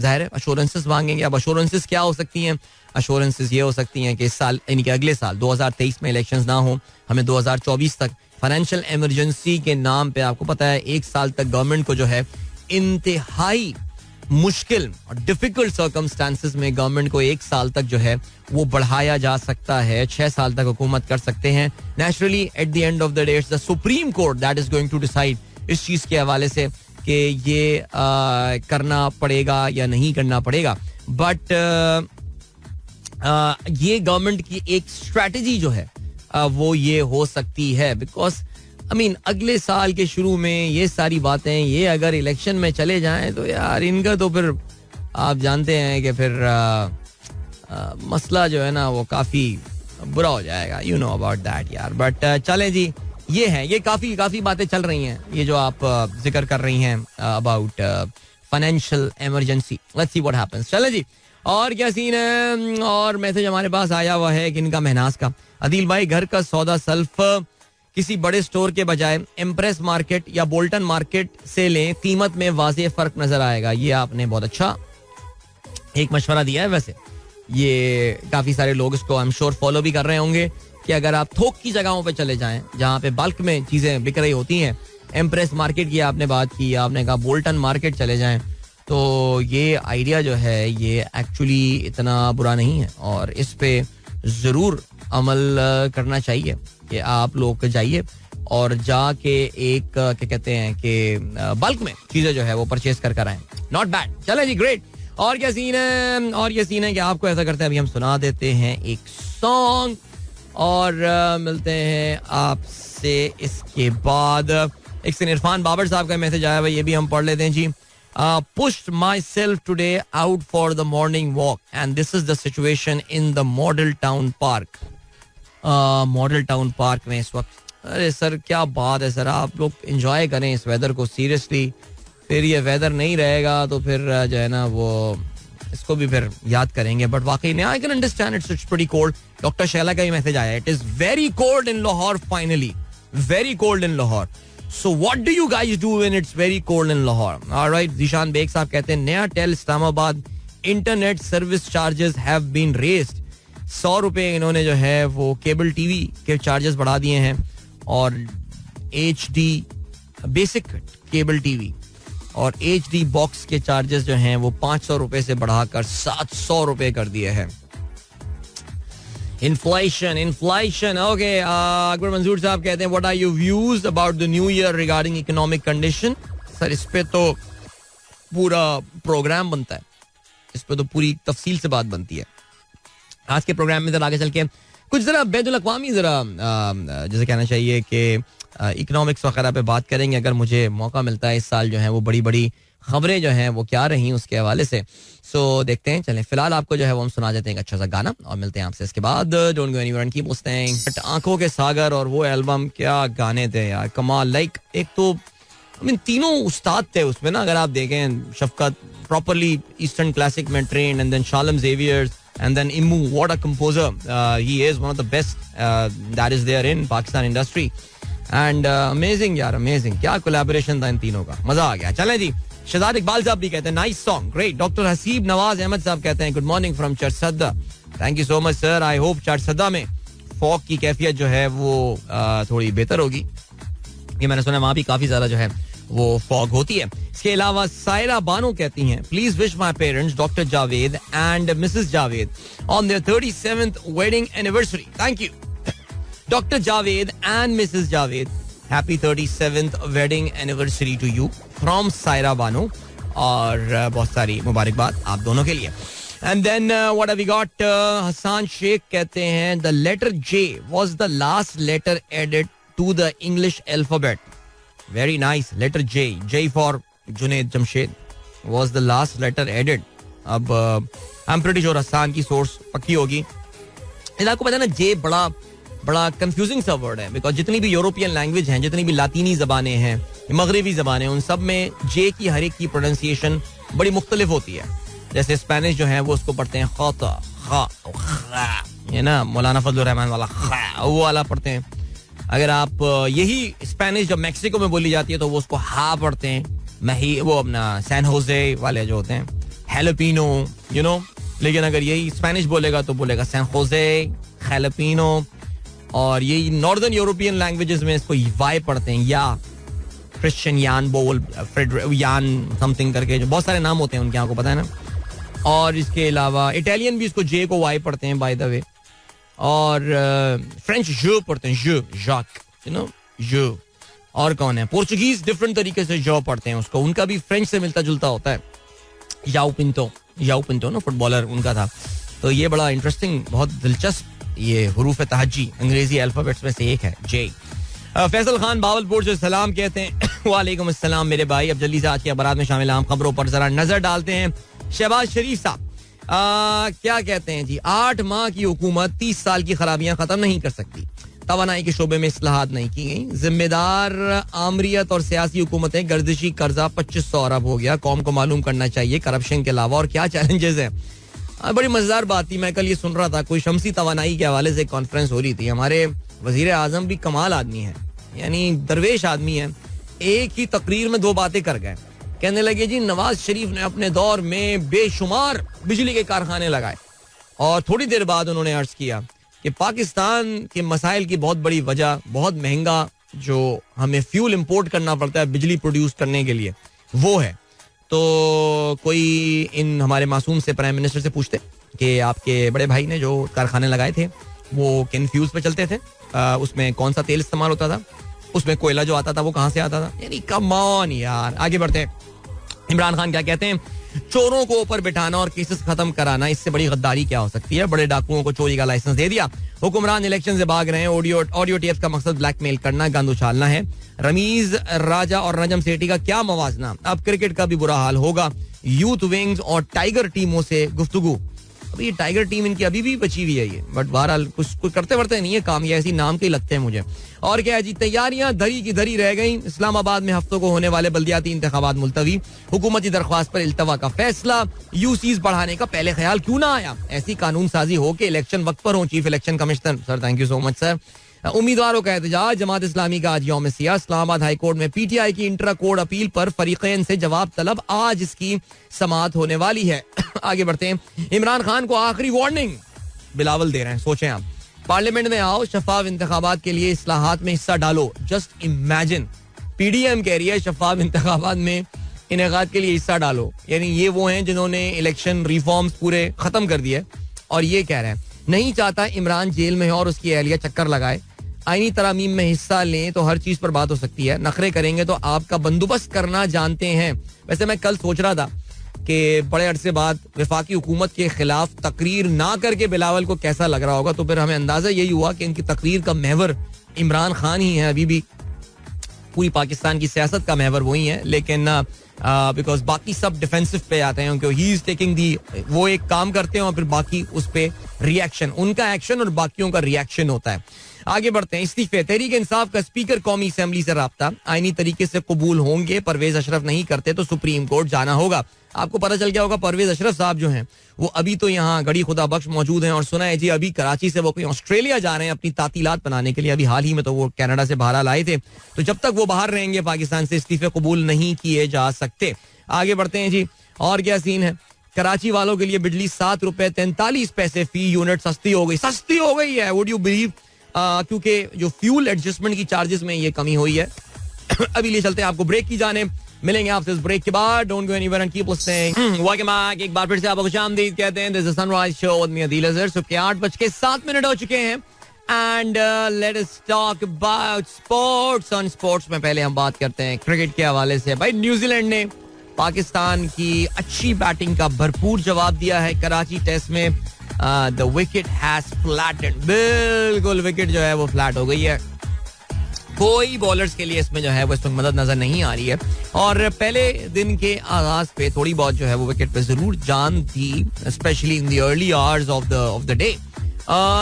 जाहिर है अश्योरेंसेस मांगेंगे. अब अश्योरेंसेस क्या हो सकती हैं? अश्योरेंसेस ये हो सकती हैं कि इस साल, यानी कि अगले साल 2023 में इलेक्शंस ना हो, हमें 2024 तक फाइनेंशियल इमरजेंसी के नाम पे, आपको पता है 1 साल तक गवर्नमेंट को जो है इंतहाई मुश्किल और डिफिकल्ट सर्कमस्टांसेस में गवर्नमेंट को 1 साल तक जो है वो बढ़ाया जा सकता है. 6 साल तक हुकूमत कर सकते हैं. Naturally at the end of the day it's the supreme court that is going to decide इस चीज के हवाले से कि ये करना पड़ेगा या नहीं करना पड़ेगा. बट ये गवर्नमेंट की एक स्ट्रैटेजी जो है वो ये हो सकती है, बिकॉज अगले साल के शुरू में ये सारी बातें, ये अगर इलेक्शन में चले जाएं तो यार इनका तो फिर आप जानते हैं कि फिर मसला जो है ना वो काफ़ी बुरा हो जाएगा. यू नो अबाउट दैट यार. बट चलें जी, ये है, ये काफ़ी बातें चल रही हैं, ये जो आप जिक्र कर रही हैं about financial emergency. Let's see what happens. चलें जी, और क्या सीन है. और मैसेज हमारे पास आया हुआ है किनका, महनाज का. अदील भाई, घर का सौदा सल्फ किसी बड़े स्टोर के बजाय इम्प्रेस मार्केट या बोल्टन मार्केट से लें, कीमत में वाज़ेह फर्क नजर आएगा. ये आपने बहुत अच्छा एक मशवरा दिया है. वैसे ये काफी सारे लोग इसको आई एम श्योर फॉलो भी कर रहे होंगे कि अगर आप थोक की जगहों पे चले जाएं जहां पे बल्क में चीजें बिक रही होती हैं, इम्प्रेस मार्केट की आपने बात की, आपने कहा बोल्टन मार्केट चले जाएं, तो ये आइडिया जो है ये एक्चुअली इतना बुरा नहीं है और इस पे जरूर अमल करना चाहिए कि आप लोग जाइए और जाके एक क्या कहते हैं कि बल्क में चीजें जो है वो परचेज कर आए. Not bad. चले जी, ग्रेट. और क्या सीन है. और ये सीन है कि आपको ऐसा करते हैं, अभी हम सुना देते हैं एक सॉन्ग और मिलते हैं आपसे इसके बाद. एक सीन इरफान बाबर साहब का मैसेज आया हुआ, ये भी हम पढ़ लेते हैं जी. Pushed myself today out for the morning walk and this is the situation in the Model Town Park. Model town park में इस वक्त. अरे सर क्या बात है सर, आप लोग एंजॉय करें इस वेदर को सीरियसली. फिर ये वेदर नहीं रहेगा तो फिर जो है ना वो इसको भी फिर याद करेंगे. बट वाकई में I can understand it's pretty cold. Doctor Shaila का भी मैसेज आया, it is very cold in Lahore, finally very cold in Lahore. So what do you guys do when it's very cold in Lahore. Alright. Zeeshan Baig साहब कहते हैं, Nayatel Islamabad internet service charges have been raised. 100 रुपए इन्होंने जो है वो केबल टीवी के चार्जेस बढ़ा दिए हैं और HD बेसिक केबल टीवी और HD बॉक्स के चार्जेस जो हैं वो 500 रुपए से बढ़ाकर 700 रुपए कर दिए हैं. इन्फ्लेशन. ओके. अकबर मंजूर साहब कहते हैं, what are your views about the new year regarding economic condition. Sir इस पे तो पूरा प्रोग्राम बनता है, इस पे तो पूरी तफसील से बात बनती है. आज के प्रोग्राम में जरा आगे चल के कुछ जरा बैनुल अक़वामी जरा जैसे कहना चाहिए कि इकोनॉमिक्स वगैरह पे बात करेंगे अगर मुझे मौका मिलता है. इस साल जो है वो बड़ी बड़ी खबरें जो हैं वो क्या रही उसके हवाले से. सो देखते हैं. चलें फिलहाल आपको जो है वो हम सुना देते हैं एक अच्छा सा गाना और मिलते हैं आपसे इसके बाद. Don't go anywhere, keep listening. But आंखों के सागर और वो एल्बम क्या गाने थे यार, कमाल. लाइक एक तो आई मीन तीनों उस्ताद थे उसमें ना. अगर आप देखें, शफकत प्रॉपरली ईस्टर्न क्लासिक में train and then Shallum Xaviers and then Immu, what a composer. He is one of the best that is there in Pakistan industry and amazing यार, amazing. क्या collaboration था इन तीनों का, मजा आ गया. चलें जी. शहजाद इकबाल साहब भी कहते हैं nice song, great. Doctor Haseeb Nawaz Ahmed साहब कहते हैं good morning from Charsadda. Thank you so much sir. I hope Charsadda में फॉग की कैफियत जो है वो थोड़ी बेहतर होगी. ये मैंने सुना वहाँ भी काफी ज्यादा जो है वो फॉग होती है. इसके अलावा सायरा बानो कहती हैं, please wish my parents doctor Javed and Mrs Javed on their 37th wedding anniversary. Thank you doctor Javed and Mrs Javed, happy 37th wedding anniversary to you from Saira Bano. और बहुत सारी मुबारकबाद आप दोनों के लिए. And then what have we got. Hasan Sheikh कहते हैं the letter J was the last letter added to the English alphabet. Very nice. Letter J. J for Junaid Jamshed was the last letter added. अब I'm pretty sure Hasan की source पक्की होगी. आपको पता है ना, J बड़ा कंफ्यूजिंग सा वर्ड है बिकॉज जितनी भी यूरोपियन लैंग्वेज हैं, जितनी भी लातीनी जबानें हैं, मगरबी जबानें, उन सब में J की हर एक की प्रोनाउंसिएशन बड़ी मुख्तलिफ होती है. जैसे स्पेनिश जो है वो उसको पढ़ते हैं खाता, खा, ये ना मौलाना फजलुर रहमान वाला खा, वो वाला पढ़ते हैं. अगर आप यही स्पेनिश जब मैक्सिको में बोली जाती है तो वो उसको हा पढ़ते हैं. मही वो अपना सैन होजे वाले जो होते हैं हैलोपिनो, यू नो. लेकिन अगर यही स्पेनिश बोलेगा तो बोलेगा सैन होजे, हैलोपिनो. और यही नॉर्दर्न यूरोपियन लैंग्वेजेस में इसको वाई पढ़ते हैं, या क्रिश्चियन यान बोल, यान समथिंग करके जो बहुत सारे नाम होते हैं उनके, आपको पता है ना. और इसके अलावा इटालियन भी इसको जे को वाई पढ़ते हैं बाय द वे. और फ्रेंच जो पढ़ते हैं, जो जाक, यू नो, जो. और कौन है, पोर्चुगीज डिफरेंट तरीके से जो पढ़ते हैं उसको, उनका भी फ्रेंच से मिलता जुलता होता है. याओ पिंटो ना फुटबॉलर उनका था. तो ये बड़ा इंटरेस्टिंग, बहुत दिलचस्प ये हुरूफ तहज्जी अंग्रेजी अल्फाबेट्स में से एक है, जे. फैसल खान बावलपुर से सलाम कहते हैं वालेकुम अस्सलाम मेरे भाई. अब जल्दी से आज की खबरात में शामिल आम खबरों पर जरा नजर डालते हैं. शहबाज शरीफ साहब क्या कहते हैं जी, 8 माह की हुकूमत 30 साल की खराबियां खत्म नहीं कर सकती, तवानाई के शोबे में इस्लाहात नहीं की गई, जिम्मेदार आमरीत और सियासी हुकूमतें, गर्दिशी कर्जा 2500 अरब हो गया, कौम को मालूम करना चाहिए करप्शन के अलावा और क्या चैलेंजेस हैं. बड़ी मजेदार बात थी, मैं कल ये सुन रहा था, कोई शमसी तवानाई के हवाले से कॉन्फ्रेंस हो रही थी. हमारे वजीर आजम भी कमाल आदमी है, यानी दरवेश आदमी है. एक ही तकरीर में 2 बातें कर गए. कहने लगे जी नवाज शरीफ ने अपने दौर में बेशुमार बिजली के कारखाने लगाए, और थोड़ी देर बाद उन्होंने अर्ज किया कि पाकिस्तान के मसाइल की बहुत बड़ी वजह बहुत महंगा जो हमें फ्यूल इंपोर्ट करना पड़ता है बिजली प्रोड्यूस करने के लिए वो है. तो कोई इन हमारे मासूम से प्राइम मिनिस्टर से पूछते कि आपके बड़े भाई ने जो कारखाने लगाए थे वो किन फ्यूल्स पे चलते थे, उसमें कौन सा तेल इस्तेमाल होता था, उसमें कोयला जो आता था वो कहाँ से आता था. यानी कम ऑन यार. आगे बढ़ते हैं. इमरान खान क्या कहते हैं, चोरों को ऊपर बिठाना और केसेस खत्म कराना, इससे बड़ी गद्दारी क्या हो सकती है. बड़े डाकुओं को चोरी का लाइसेंस दे दिया, हुक्मरान इलेक्शन से भाग रहे हैं, ऑडियो टेप का मकसद ब्लैकमेल करना, गंद उछालना है. रमीज राजा और नजम सेठी का क्या मवाजना, अब क्रिकेट का भी बुरा हाल होगा. यूथ विंग्स और टाइगर टीमों से गुफ्तगू. अब ये टाइगर टीम इनकी अभी भी बची हुई है ये, बट बहरहाल कुछ करते वर्ते नहीं है काम, ये ऐसी नाम के ही लगते हैं मुझे. और क्या है जी, तैयारियां धरी की धरी रह गई. इस्लामाबाद में हफ्तों को होने वाले बल्दियाती इंतखाबात मुलतवी, हुकूमती दरख्वास्त पर इल्तवा का फैसला. यूसीज बढ़ाने का पहले ख्याल क्यों ना आया, ऐसी कानून साजी हो कि इलेक्शन वक्त पर हो. Chief election commissioner sir, thank you so much sir. उम्मीदवारों का एहतजाज, जमात इस्लामी का आज यौम सियाह. इस्लामाबाद हाई कोर्ट में पीटीआई की इंट्रा कोर्ट अपील पर फरीकैन से जवाब तलब, आज इसकी समाअत होने वाली है. आगे बढ़ते हैं. इमरान खान को आखिरी वार्निंग बिलावल दे रहे हैं. सोचें आप, पार्लियामेंट में आओ, शफाफ इंतखाबात के लिए इस्लाहात में हिस्सा डालो. जस्ट इमेजिन, पीडीएम कह रही है शफाफ इंतखाबात में इनेकाद के लिए हिस्सा डालो. यानी ये वो हैं जिन्होंने इलेक्शन रिफॉर्म्स पूरे खत्म कर दिए और ये कह रहे हैं नहीं चाहता इमरान जेल में है और उसकी एहलिया चक्कर लगाए. आईनी तरामीम में हिस्सा लें तो हर चीज पर बात हो सकती है, नखरे करेंगे तो आपका बंदोबस्त करना जानते हैं. वैसे मैं कल सोच रहा था कि बड़े अरसे बाद वफाकी हुकूमत के खिलाफ तकरीर ना करके बिलावल को कैसा लग रहा होगा, तो फिर हमें अंदाजा यही हुआ कि इनकी तकरीर का महवर इमरान खान ही है. अभी भी पूरी पाकिस्तान की सियासत का महवर वही है, लेकिन बिकॉज बाकी सब डिफेंसिव पे आते हैं क्योंकि ही इज टेकिंग दी, वो एक काम करते हैं और फिर बाकी उस पे रिएक्शन, उनका एक्शन और बाकियों का रिएक्शन होता है. आगे बढ़ते हैं. इस्तीफे, तहरीक इंसाफ का स्पीकर कौमी असेंबली से राब्ता, आईनी तरीके से कबूल होंगे, परवेज अशरफ नहीं करते तो सुप्रीम कोर्ट जाना होगा. आपको पता चल गया होगा परवेज अशरफ साहब जो हैं वो अभी तो यहाँ गड़ी खुदा बख्श मौजूद हैं, और सुना है जी अभी कराची से वो कोई ऑस्ट्रेलिया जा रहे हैं अपनी तातीलात बनाने के लिए. अभी हाल ही में तो वो कनाडा से बाहर आए थे, तो जब तक वो बाहर रहेंगे पाकिस्तान से इस्तीफे कबूल नहीं किए जा सकते. आगे बढ़ते हैं जी. और क्या सीन है, कराची वालों के लिए बिजली 7 रुपए 43 पैसे फी यूनिट सस्ती हो गई है. वुड यू बिलीव, क्योंकि जो फ्यूल एडजस्टमेंट की चार्जेस में ये कमी हुई है. अभी ले चलते हैं आपको ब्रेक की जाने, मिलेंगे आपसे इस ब्रेक के बाद. Don't go anywhere and keep listening. Welcome back. एक बार फिर से आपको खुशामदीद कहते हैं. This is sunrise show with me Adeel Azhar. सुबह के 8:07 हो चुके हैं and let us talk about sports. On sports में पहले हम बात करते हैं क्रिकेट के हवाले से. भाई न्यूजीलैंड ने पाकिस्तान की अच्छी बैटिंग का भरपूर जवाब दिया है कराची टेस्ट में. द विकेट हैज फ्लैटेड, बिल्कुल विकेट जो है वो फ्लैट हो गई है. कोई बॉलर्स के लिए इसमें जो है वो इस वक्त मदद नजर नहीं आ रही है, और पहले दिन के आगाज पे थोड़ी बहुत जो है वो विकेट पे जरूर जान थी, specially in the early hours of the day.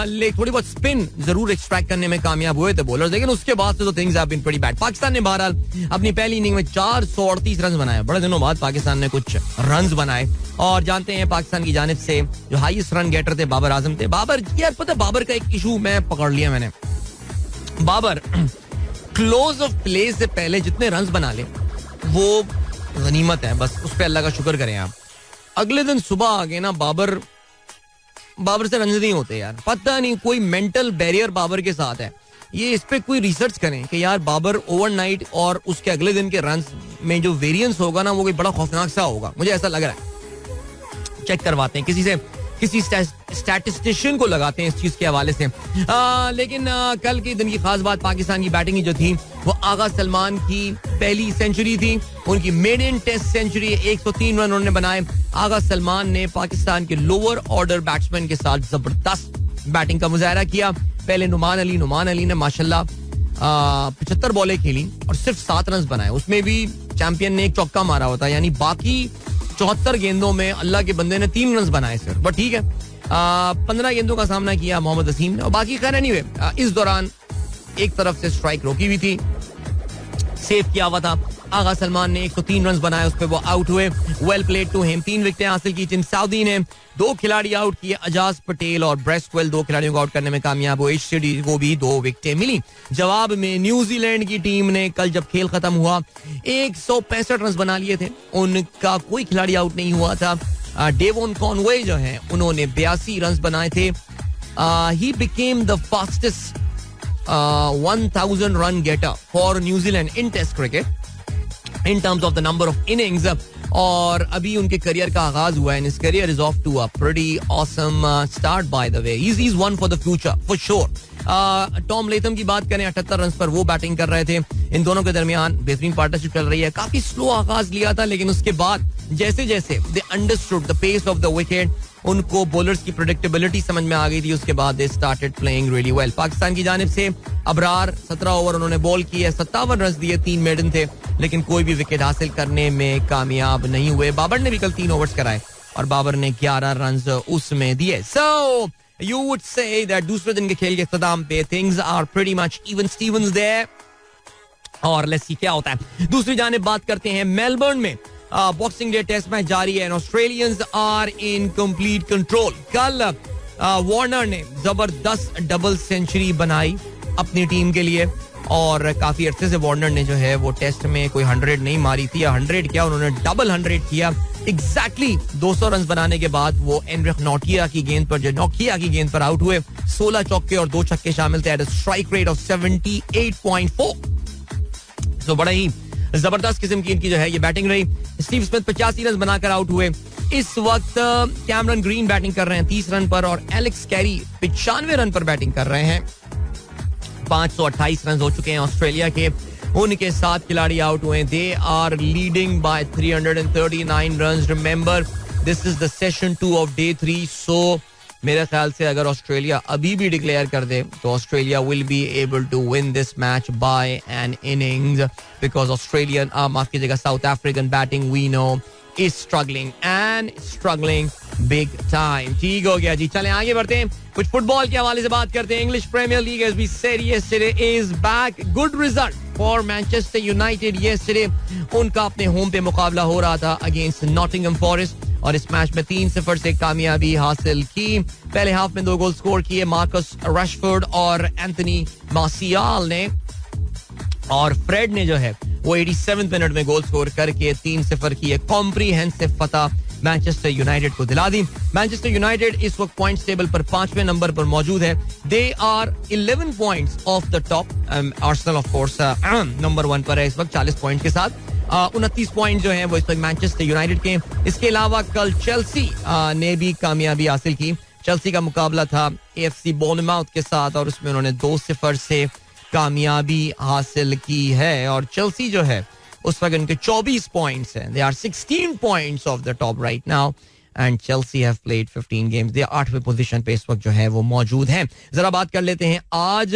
लेकिन थोड़ी बहुत स्पिन जरूर एक्सट्रैक्ट करने में कामयाब हुए थे बॉलर्स, लेकिन उसके बाद से तो things have been pretty bad. Pakistan ने बहरहाल अपनी पहली इनिंग में 438 रन बनाए. बड़े दिनों बाद पाकिस्तान ने कुछ रन बनाए, और जानते हैं पाकिस्तान की जानिब से जो हाईएस्ट रन गेटर थे बाबर आजम थे. बाबर, यार पता बाबर का एक इशू मैं पकड़ लिया मैंने. बाबर क्लोज ऑफ प्ले से पहले जितने रन बना ले वो गनीमत है, बस उस पर अल्लाह का शुक्र करें आप. अगले दिन सुबह आगे ना बाबर से रन नहीं होते यार, पता नहीं कोई मेंटल बैरियर बाबर के साथ है. ये इस पे कोई रिसर्च करें कि यार बाबर ओवरनाइट और उसके अगले दिन के रन में जो वेरिएंस होगा ना वो कोई बड़ा खौफनाक सा होगा, मुझे ऐसा लग रहा है. चेक करवाते हैं किसी स्टैटिस्टिशियन को लगाते हैं इस चीज के हवाले से. लेकिन कल के दिन की खास बात पाकिस्तान की बैटिंग जो थी वो आगा सलमान की पहली सेंचुरी थी, उनकी मेडन टेस्ट सेंचुरी. 103 रन उन्होंने बनाए. आगा सलमान ने पाकिस्तान के लोअर ऑर्डर बैट्समैन के साथ जबरदस्त बैटिंग का मुजाहरा किया. पहले नुमान अली ने माशाल्लाह 75 बॉलें खेली और सिर्फ 7 रन बनाए. उसमें भी चैंपियन ने एक चौका मारा होता, यानी बाकी 74 गेंदों में अल्लाह के बंदे ने 3 रन बनाए सिर्फ, बट ठीक है. 15 गेंदों का सामना किया मोहम्मद वसीम ने, और बाकी खैर एनीवे इस दौरान एक तरफ से स्ट्राइक रोकी हुई थी, सेव किया हुआ था. आगा सलमान ने 103 रन बनाए, उस पर वो आउट हुए. Well played to him. 3 विकेटें हासिल की टीम सऊदी ने. 2 खिलाड़ी आउट किए, अजाज पटेल और ब्रेस्टवेल 2 खिलाड़ियों को आउट करने में कामयाब हुए. एचडी को भी 2 विकेटें मिली. जवाब में न्यूजीलैंड की टीम ने कल जब खेल खत्म हुआ 165 रन बना लिए थे. उनका कोई खिलाड़ी आउट नहीं हुआ था. डेवोन कॉनवे जो है उन्होंने 82 रन बनाए थे. He became the fastest 1000 run getter for New Zealand in Test cricket in terms of the number of innings. और अभी उनके करियर का आगाज हुआ है. His career is off to a pretty awesome start by the way. He's one for the future for sure. Tom Latham की बात करें 78 रन पर वो बैटिंग कर रहे थे. इन दोनों के दरमियान बेहतरीन पार्टनरशिप चल रही है. काफी स्लो आगाज लिया था, लेकिन उसके बाद जैसे जैसे they understood the pace of the wicket, उनको बॉलर्स की प्रेडिक्टेबिलिटी समझ में आ गई थी. उसके बाद they started playing really well. Pakistan की जानिब से अबरार 17 ओवर उन्होंने बॉल किए, 57 रन दिए, 3 मेडन थे, लेकिन कोई भी विकेट हासिल करने में कामयाब नहीं हुए. बाबर ने भी कल 3 ओवर्स कराए और बाबर ने 11 रन उसमें दिए. सो you would say that दूसरे दिन के खेल के इख्तिताम पे things are pretty much even Stevens there. और लेट्स सी क्या होता है. दूसरी जानिब बात करते हैं मेलबर्न में बॉक्सिंग डे टेस्ट मैच जारी है. Australians are in complete control. कल वार्नर ने जबरदस्त डबल सेंचुरी बनाई अपनी टीम के लिए, और काफी अरसे से वार्नर ने जो है वो टेस्ट में कोई 100 नहीं मारी थी, या 100 किया, उन्होंने डबल 100 किया. एग्जैक्टली 200 रन बनाने के बाद वो एनरिक नोकिया की गेंद पर आउट हुए. 16 चौके और 2 छक्के शामिल थे. Strike rate of 78.4. तो बड़ा ही जबरदस्त किस्म की इनकी जो है ये बैटिंग रही. स्टीव स्मिथ 85 रन बनाकर आउट हुए. इस वक्त कैमरन ग्रीन बैटिंग कर रहे हैं 30 रन पर, और एलेक्स कैरी 95 रन पर बैटिंग कर रहे हैं. 528 रन हो चुके हैं ऑस्ट्रेलिया के. उनके 7 खिलाड़ी आउट हुए. They are leading by 339 runs. Remember this is the session 2 of day 3. So मेरे ख्याल से अगर ऑस्ट्रेलिया अभी भी डिक्लेयर कर दे तो Australia will be able to win this match by an innings, because Australian माफ कीजिएगा South African batting we know is struggling big time. ठीक हो गया जी. चलें आगे बढ़ते हैं, कुछ फुटबॉल के हवाले से बात करते हैं. English Premier League as we said yesterday is back. Good result for Manchester United yesterday. उनका अपने होम पे मुकाबला हो रहा था अगेंस्ट नॉटिंघम फॉरेस्ट, और इस मैच में 3-0 से कामयाबी हासिल की. पहले हाफ में 2 गोल स्कोर किए मार्कस रैशफोर्ड और एंथनी मार्सियाल ने, और फ्रेड ने जो है वो 87 मिनट में गोल स्कोर करके 3-0 की एक कॉम्प्रिहेंसिव फतह मैनचेस्टर यूनाइटेड को दिला दी. मैनचेस्टर यूनाइटेड इस वक्त पॉइंट्स टेबल पर 5वें नंबर पर मौजूद है. They are 11 points of the top. Arsenal of course number 1 पर है इस वक्त 40 पॉइंट के साथ. 29 पॉइंट जो हैं वो इस वक्त मैनचेस्टर यूनाइटेड के. इसके अलावा कल चेल्सी ने भी कामयाबी हासिल की. चेल्सी का मुकाबला था AFC बोर्नमाउथ के साथ, और उसमें उन्होंने 2-0 से कामयाबी हासिल की है. और चेल्सी जो है उस वक्त उनके 24 पॉइंट्स हैं. They are 16 points of the top right now, and Chelsea have played 15 games. They 8वें पोजीशन पे इस वक्त जो है वो मौजूद हैं. जरा बात कर लेते हैं आज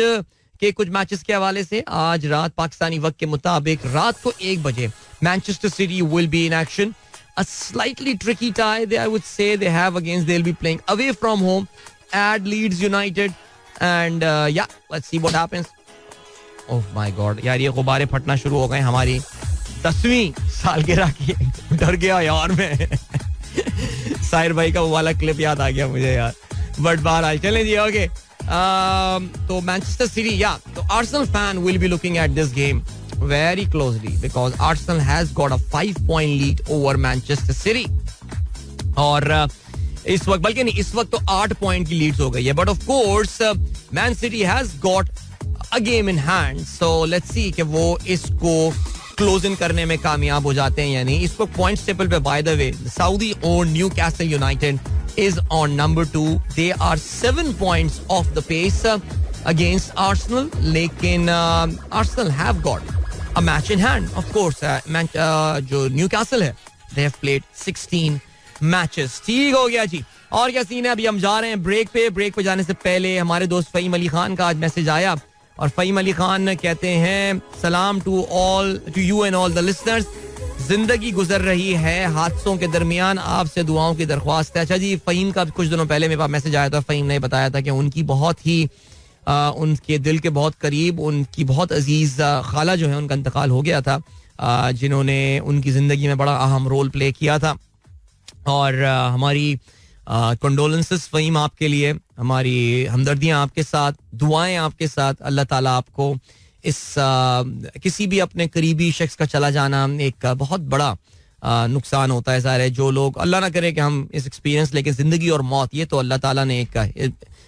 के कुछ मैचेस के हवाले से. आज रात पाकिस्तानी वक्त के मुताबिक रात को 1 बजे Manchester city will be in action. A slightly tricky tie I would say they have against, they'll be playing away from home at Leeds United, and yeah, let's see what happens. Oh my god यार, ये गुब्बारे फटना शुरू हो गए हमारी 10वीं सालगिरह की. डर गया यार मैं. साहिर भाई का वो वाला क्लिप याद आ गया मुझे यार. बट बहरहाल चलें जी. ओके, तो मैनचेस्टर सिटी, या तो Arsenal fan will be looking at this game very closely because Arsenal has got a 5-point lead over Manchester City. और इस वक्त, बल्कि नहीं, इस वक्त तो 8 पॉइंट की लीड्स हो गई है. But of course man city has got a game in hand, so let's see कि वो इसको क्लोज इन करने में कामयाब हो जाते हैं या नहीं. इस वक्त पॉइंट्स टेबल पे by the way Saudi own Newcastle United is on number 2. They are 7 points off the pace against Arsenal. लेकिन Arsenal have got a match in hand. Of course, जो न्यूकासल है, they have played 16 matches. ठीक हो गया जी. और क्या scene है, अभी हम जा रहे हैं ब्रेक पे जाने से पहले हमारे दोस्त फ़हीम अली खान का आज मैसेज आया, और फ़हीम अली खान कहते हैं सलाम to you and all the listeners. जिंदगी गुजर रही है हादसों के दरमियान, आपसे दुआओं की दरख्वास्त है. अच्छा जी, फ़हीम का कुछ दिनों पहले मेरे पास मैसेज आया था. फ़हीम ने बताया था कि उनकी बहुत ही उनके दिल के बहुत करीब उनकी बहुत अजीज खाला जो है उनका इंतकाल हो गया था, जिन्होंने उनकी जिंदगी में बड़ा अहम रोल प्ले किया था. और हमारी कंडोलेंसेस फ़हीम आपके लिए, हमारी हमदर्दियां आपके साथ, दुआएं आपके साथ. अल्लाह ताला आपको इस किसी भी अपने करीबी शख्स का चला जाना एक बहुत बड़ा नुकसान होता है. ज़ाहिर है जो लोग, अल्लाह ना करे कि हम इस एक्सपीरियंस लेके जिंदगी और मौत, ये तो अल्लाह ताला ने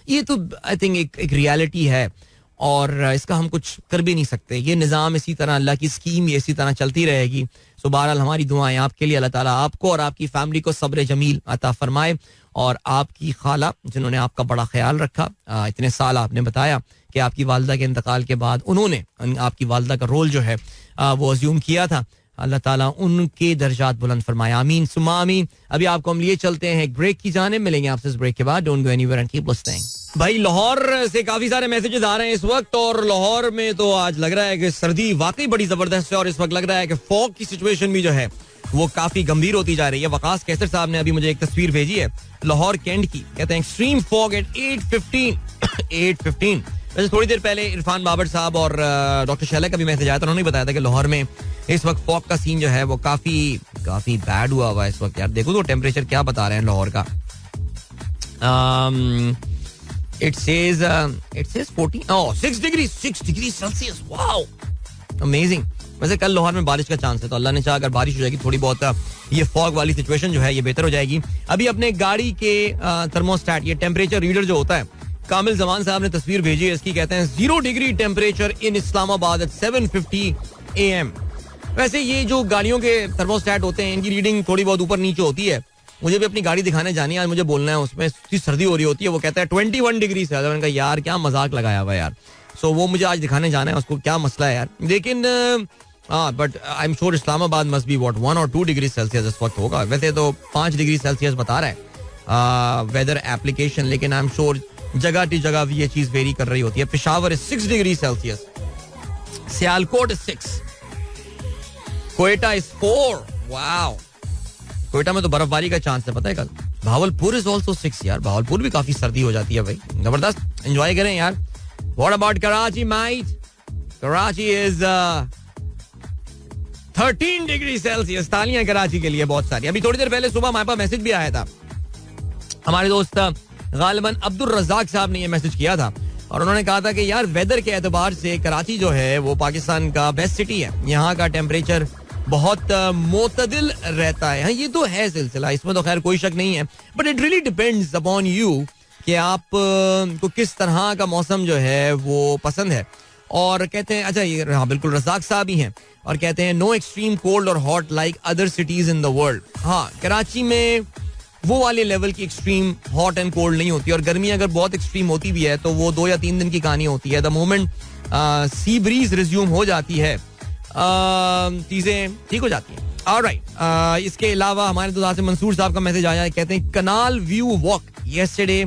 ये तो आई थिंक एक रियलिटी है और इसका हम कुछ कर भी नहीं सकते. ये निज़ाम इसी तरह, अल्लाह की स्कीम ये इसी तरह चलती रहेगी. सो बहरहाल हमारी दुआएं आपके लिए, अल्लाह ताला आपको और आपकी फैमिली को सब्र जमील अता फरमाए. और आपकी खाला जिन्होंने आपका बड़ा ख्याल रखा, इतने साल आपने बताया कि आपकी वालदा के इंतकाल के बाद उन्होंने आपकी वालदा का रोल जो है वो अज्यूम किया था. अल्लाह ताला उनके दर्जात बुलंद फरमाए. आमीन सुम्मा आमीन. अभी आपको हम लिए चलते हैं एक ब्रेक की जाने, मिलेंगे आपसे इस ब्रेक के बाद. Don't go anywhere and keep listening. भाई लाहौर से काफी सारे मैसेजेस आ रहे हैं इस वक्त, और लाहौर में तो आज लग रहा है कि सर्दी वाकई बड़ी जबरदस्त है. और इस वक्त लग रहा है कि फॉग की सिचुएशन भी जो है वो काफी गंभीर होती जा रही है. वकास कैसर साहब ने अभी मुझे एक तस्वीर भेजी है लाहौर कैंट की. कहते हैं एक्सट्रीम फॉग एट 8:15. वैसे थोड़ी देर पहले इरफान बाबर साहब और डॉक्टर शैला का भी मैसेज आया था. उन्होंने बताया था कि लाहौर में इस वक्त फॉग का सीन जो है वो काफी बैड हुआ है इस वक्त. यार देखो तो टेम्परेचर क्या बता रहे हैं लाहौर का. It says 6 degree Celsius. Wow amazing. वैसे कल लाहौर में बारिश का चांस है, तो अल्लाह ने चाहा अगर बारिश हो जाएगी थोड़ी बहुत, ये फॉग वाली सिचुएशन जो है ये बेहतर हो जाएगी. अभी अपने गाड़ी के थर्मोस्टेट, ये टेम्परेचर रीडर जो होता है, कामिल जमान साहब ने तस्वीर भेजी है इसकी. कहते हैं 0 degree temperature in Islamabad at 7:50 AM. वैसे ये जो गाड़ियों के थर्मोस्टेट होते हैं इनकी रीडिंग थोड़ी बहुत ऊपर नीचे होती है. मुझे भी अपनी गाड़ी दिखाने जानी है, आज मुझे बोलना है, उसमें इतनी सर्दी हो रही होती है. वो कहता है 21 डिग्री से. मैंने कहा यार क्या मजाक लगाया हुआ यार. सो वो मुझे आज दिखाने जाना है, उसको क्या मसला है यार. लेकिन but I am sure Islamabad must be 1 और 2 डिग्री सेल्सियस इस वक्त होगा. वैसे तो 5 डिग्री सेल्सियस बता रहा है वेदर एप्लीकेशन, लेकिन आई एम श्योर जगह की जगह भी ये चीज वेरी कर रही होती है. Peshawar is 6 degree Celsius, Sialkot is 6, Quetta is 4. Wow, Quetta में तो बर्फबारी का चांस है पता है कल. Bahawalpur is also 6. यार भावलपुर भी काफी सर्दी हो जाती है भाई, जबरदस्त. एंजॉय करें यार. What about Karachi might? Karachi is 13 degree Celsius. तालियां कराची के लिए बहुत सारी. अभी थोड़ी देर पहले सुबह हमारे पास मैसेज भी आया था. हमारे दोस्त गालिबन अब्दुल रज़ाक साहब ने ये मैसेज किया था और उन्होंने कहा था कि यार वेदर के एतबार से कराची जो है वो पाकिस्तान का बेस्ट सिटी है. यहाँ का टेम्परेचर बहुत मोतदिल रहता है. हाँ ये तो है सिलसिला, इसमें तो खैर कोई शक नहीं है. But it really depends upon you कि आप को किस तरह का मौसम जो है वो पसंद है. और कहते हैं, अच्छा ये हाँ बिल्कुल रज़ाक साहब ही हैं, और कहते हैं नो एक्सट्रीम कोल्ड और hot like other cities in the world. हाँ कराची में वो वाले लेवल की एक्सट्रीम हॉट एंड कोल्ड नहीं होती, और गर्मी अगर बहुत एक्सट्रीम होती भी है तो वो 2 या 3 दिन की कहानी होती है. The moment sea breeze resume हो जाती है चीजें ठीक हो जाती हैं. ऑलराइट, इसके अलावा हमारे दोस्त मंसूर साहब का मैसेज आया है. कहते हैं canal view walk yesterday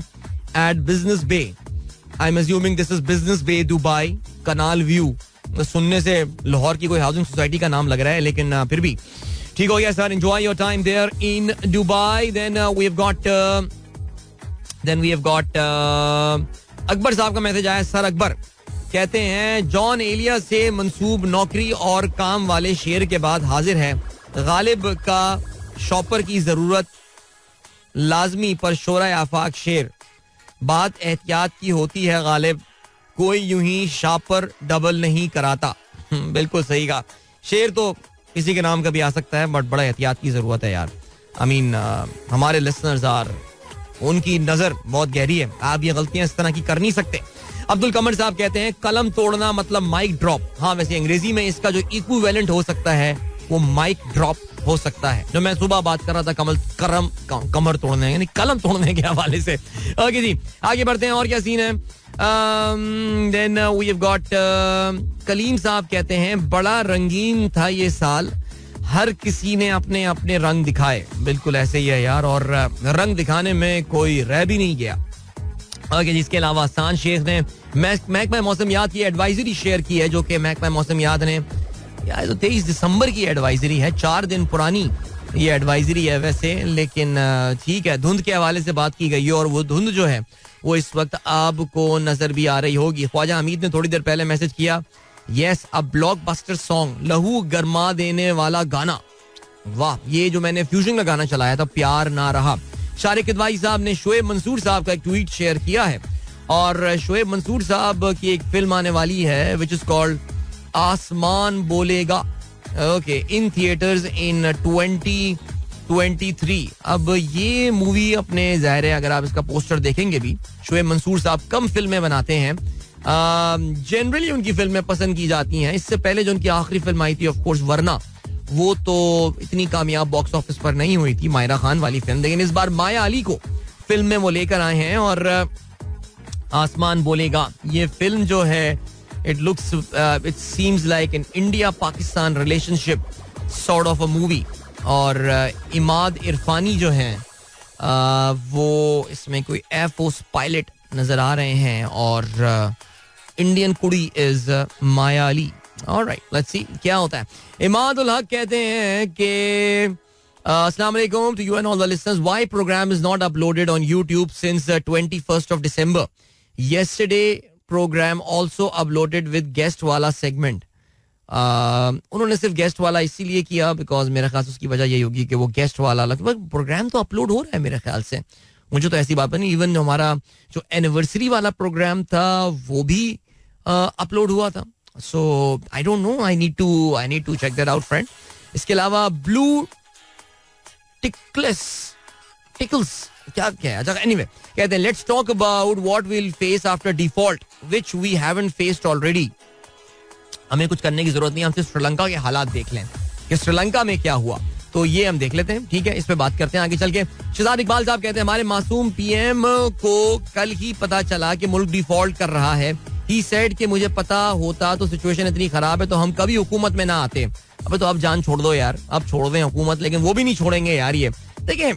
at Business Bay. I am assuming this is Business Bay Dubai. Canal view सुनने से लाहौर की कोई हाउसिंग सोसाइटी का नाम लग रहा है, लेकिन फिर भी ठीक हो गया sir. Enjoy your time there in Dubai. Then we have got Akbar साहब का मैसेज आया. सर अकबर कहते हैं जॉन एलिया से मंसूब नौकरी और काम वाले शेर के बाद हाजिर है. गालिब का शॉपर की जरूरत लाजमी पर शोरा आफाक शेर. बात एहतियात की होती है गालिब, कोई यूं ही शॉपर डबल नहीं कराता. बिल्कुल सही कहा. शेर तो किसी के नाम का भी आ सकता है, बट बड़ा एहतियात की जरूरत है यार. आई मीन हमारे लिसनर्स आर, उनकी नजर बहुत गहरी है. आप ये गलतियां इस तरह की कर नहीं सकते. अब्दुल कमर साहब कहते हैं कलम तोड़ना मतलब माइक ड्रॉप. हाँ वैसे अंग्रेजी में इसका जो इक्विवेलेंट हो सकता है वो माइक ड्रॉप हो सकता है, जो मैं सुबह बात कर रहा था कमर तोड़ने यानी कलम तोड़ने के हवाले से. ओके जी आगे बढ़ते हैं. और क्या सीन है? Then we have got Kaleem साहब कहते हैं बड़ा रंगीन था ये साल, हर किसी ने अपने अपने रंग दिखाए. बिल्कुल ऐसे ही है यार, और रंग दिखाने में कोई रह भी नहीं गया. ओके जी, इसके अलावा आसान शेख ने महकमा मौसमियात की एडवाइजरी शेयर की है, जो कि महकमा मौसमियात ने यार 23 दिसंबर की एडवाइजरी है, 4 दिन पुरानी ये एडवाइजरी है वैसे, लेकिन ठीक है. धुंध के हवाले से बात की गई है और वो धुंध जो है वो इस वक्त आपको नजर भी आ रही होगी. ख्वाजा हमीद ने थोड़ी देर पहले मैसेज किया, यस अ ब्लॉकबस्टर सॉन्ग, लहू गरमा देने वाला गाना. वाह, ये जो मैंने फ्यूजन का गाना चलाया था, प्यार ना रहा. शारिक किदवाई साहब ने शोएब मंसूर साहब का एक ट्वीट शेयर किया है और शोएब मंसूर साहब की एक फिल्म आने वाली है विच इज कॉल्ड आसमान बोलेगा, ओके, इन थिएटर्स इन 2023. अब ये मूवी अपने ज़ाहिर है, अगर आप इसका पोस्टर देखेंगे भी, शोएब मंसूर साहब कम फिल्में बनाते हैं, जनरली उनकी फिल्में पसंद की जाती हैं. इससे पहले जो उनकी आखिरी फिल्म आई थी ऑफ कोर्स वरना, वो तो इतनी कामयाब बॉक्स ऑफिस पर नहीं हुई थी, मायरा खान वाली फिल्म. लेकिन इस बार माया अली को फिल्म में वो लेकर आए हैं और आसमान बोलेगा ये फिल्म जो है, it looks it seems like an India Pakistan relationship sort of a movie. और इमाद इरफानी जो हैं वो इसमें कोई एयर फोर्स पायलट नजर आ रहे हैं और इंडियन कुड़ी is Maya Ali. Alright, let's see क्या होता है. इमादुल हक कहते हैं कि अस्सलाम वालेकुम to you and all the listeners, why programme is not uploaded on YouTube since 21st of December. Yesterday program also uploaded with guest वाला segment. उन्होंने सिर्फ गेस्ट वाला इसीलिए किया बिकॉज मेरे ख्याल से उसकी वजह यही होगी कि वो गेस्ट वाला लगभग प्रोग्राम तो अपलोड हो रहा है मेरे ख्याल से. मुझे तो ऐसी बात नहीं, इवन हमारा जो एनिवर्सरी वाला प्रोग्राम था वो भी अपलोड हुआ था. So I don't know, I need to check that out friend. इसके अलावा ब्लू टिकल्स क्या है, अच्छा एनीवे कहते हैं let's talk about what will face after default which we haven't faced already. हमें कुछ करने की जरूरत नहीं, हम सिर्फ श्रीलंका के हालात देख लें कि श्रीलंका में क्या हुआ, तो ये हम देख लेते हैं. ठीक है, इस पे बात करते हैं आगे चल के. शहजाद इकबाल साहब कहते हैं हमारे मासूम पीएम को कल ही पता चला कि मुल्क डिफॉल्ट कर रहा है. ही सेड कि मुझे पता होता तो सिचुएशन इतनी खराब है तो हम कभी हुकूमत में ना आते. अबे तो अब जान छोड़ दो यार, अब छोड़ दें हुकूमत, लेकिन वो भी नहीं छोड़ेंगे यार. ये देखिए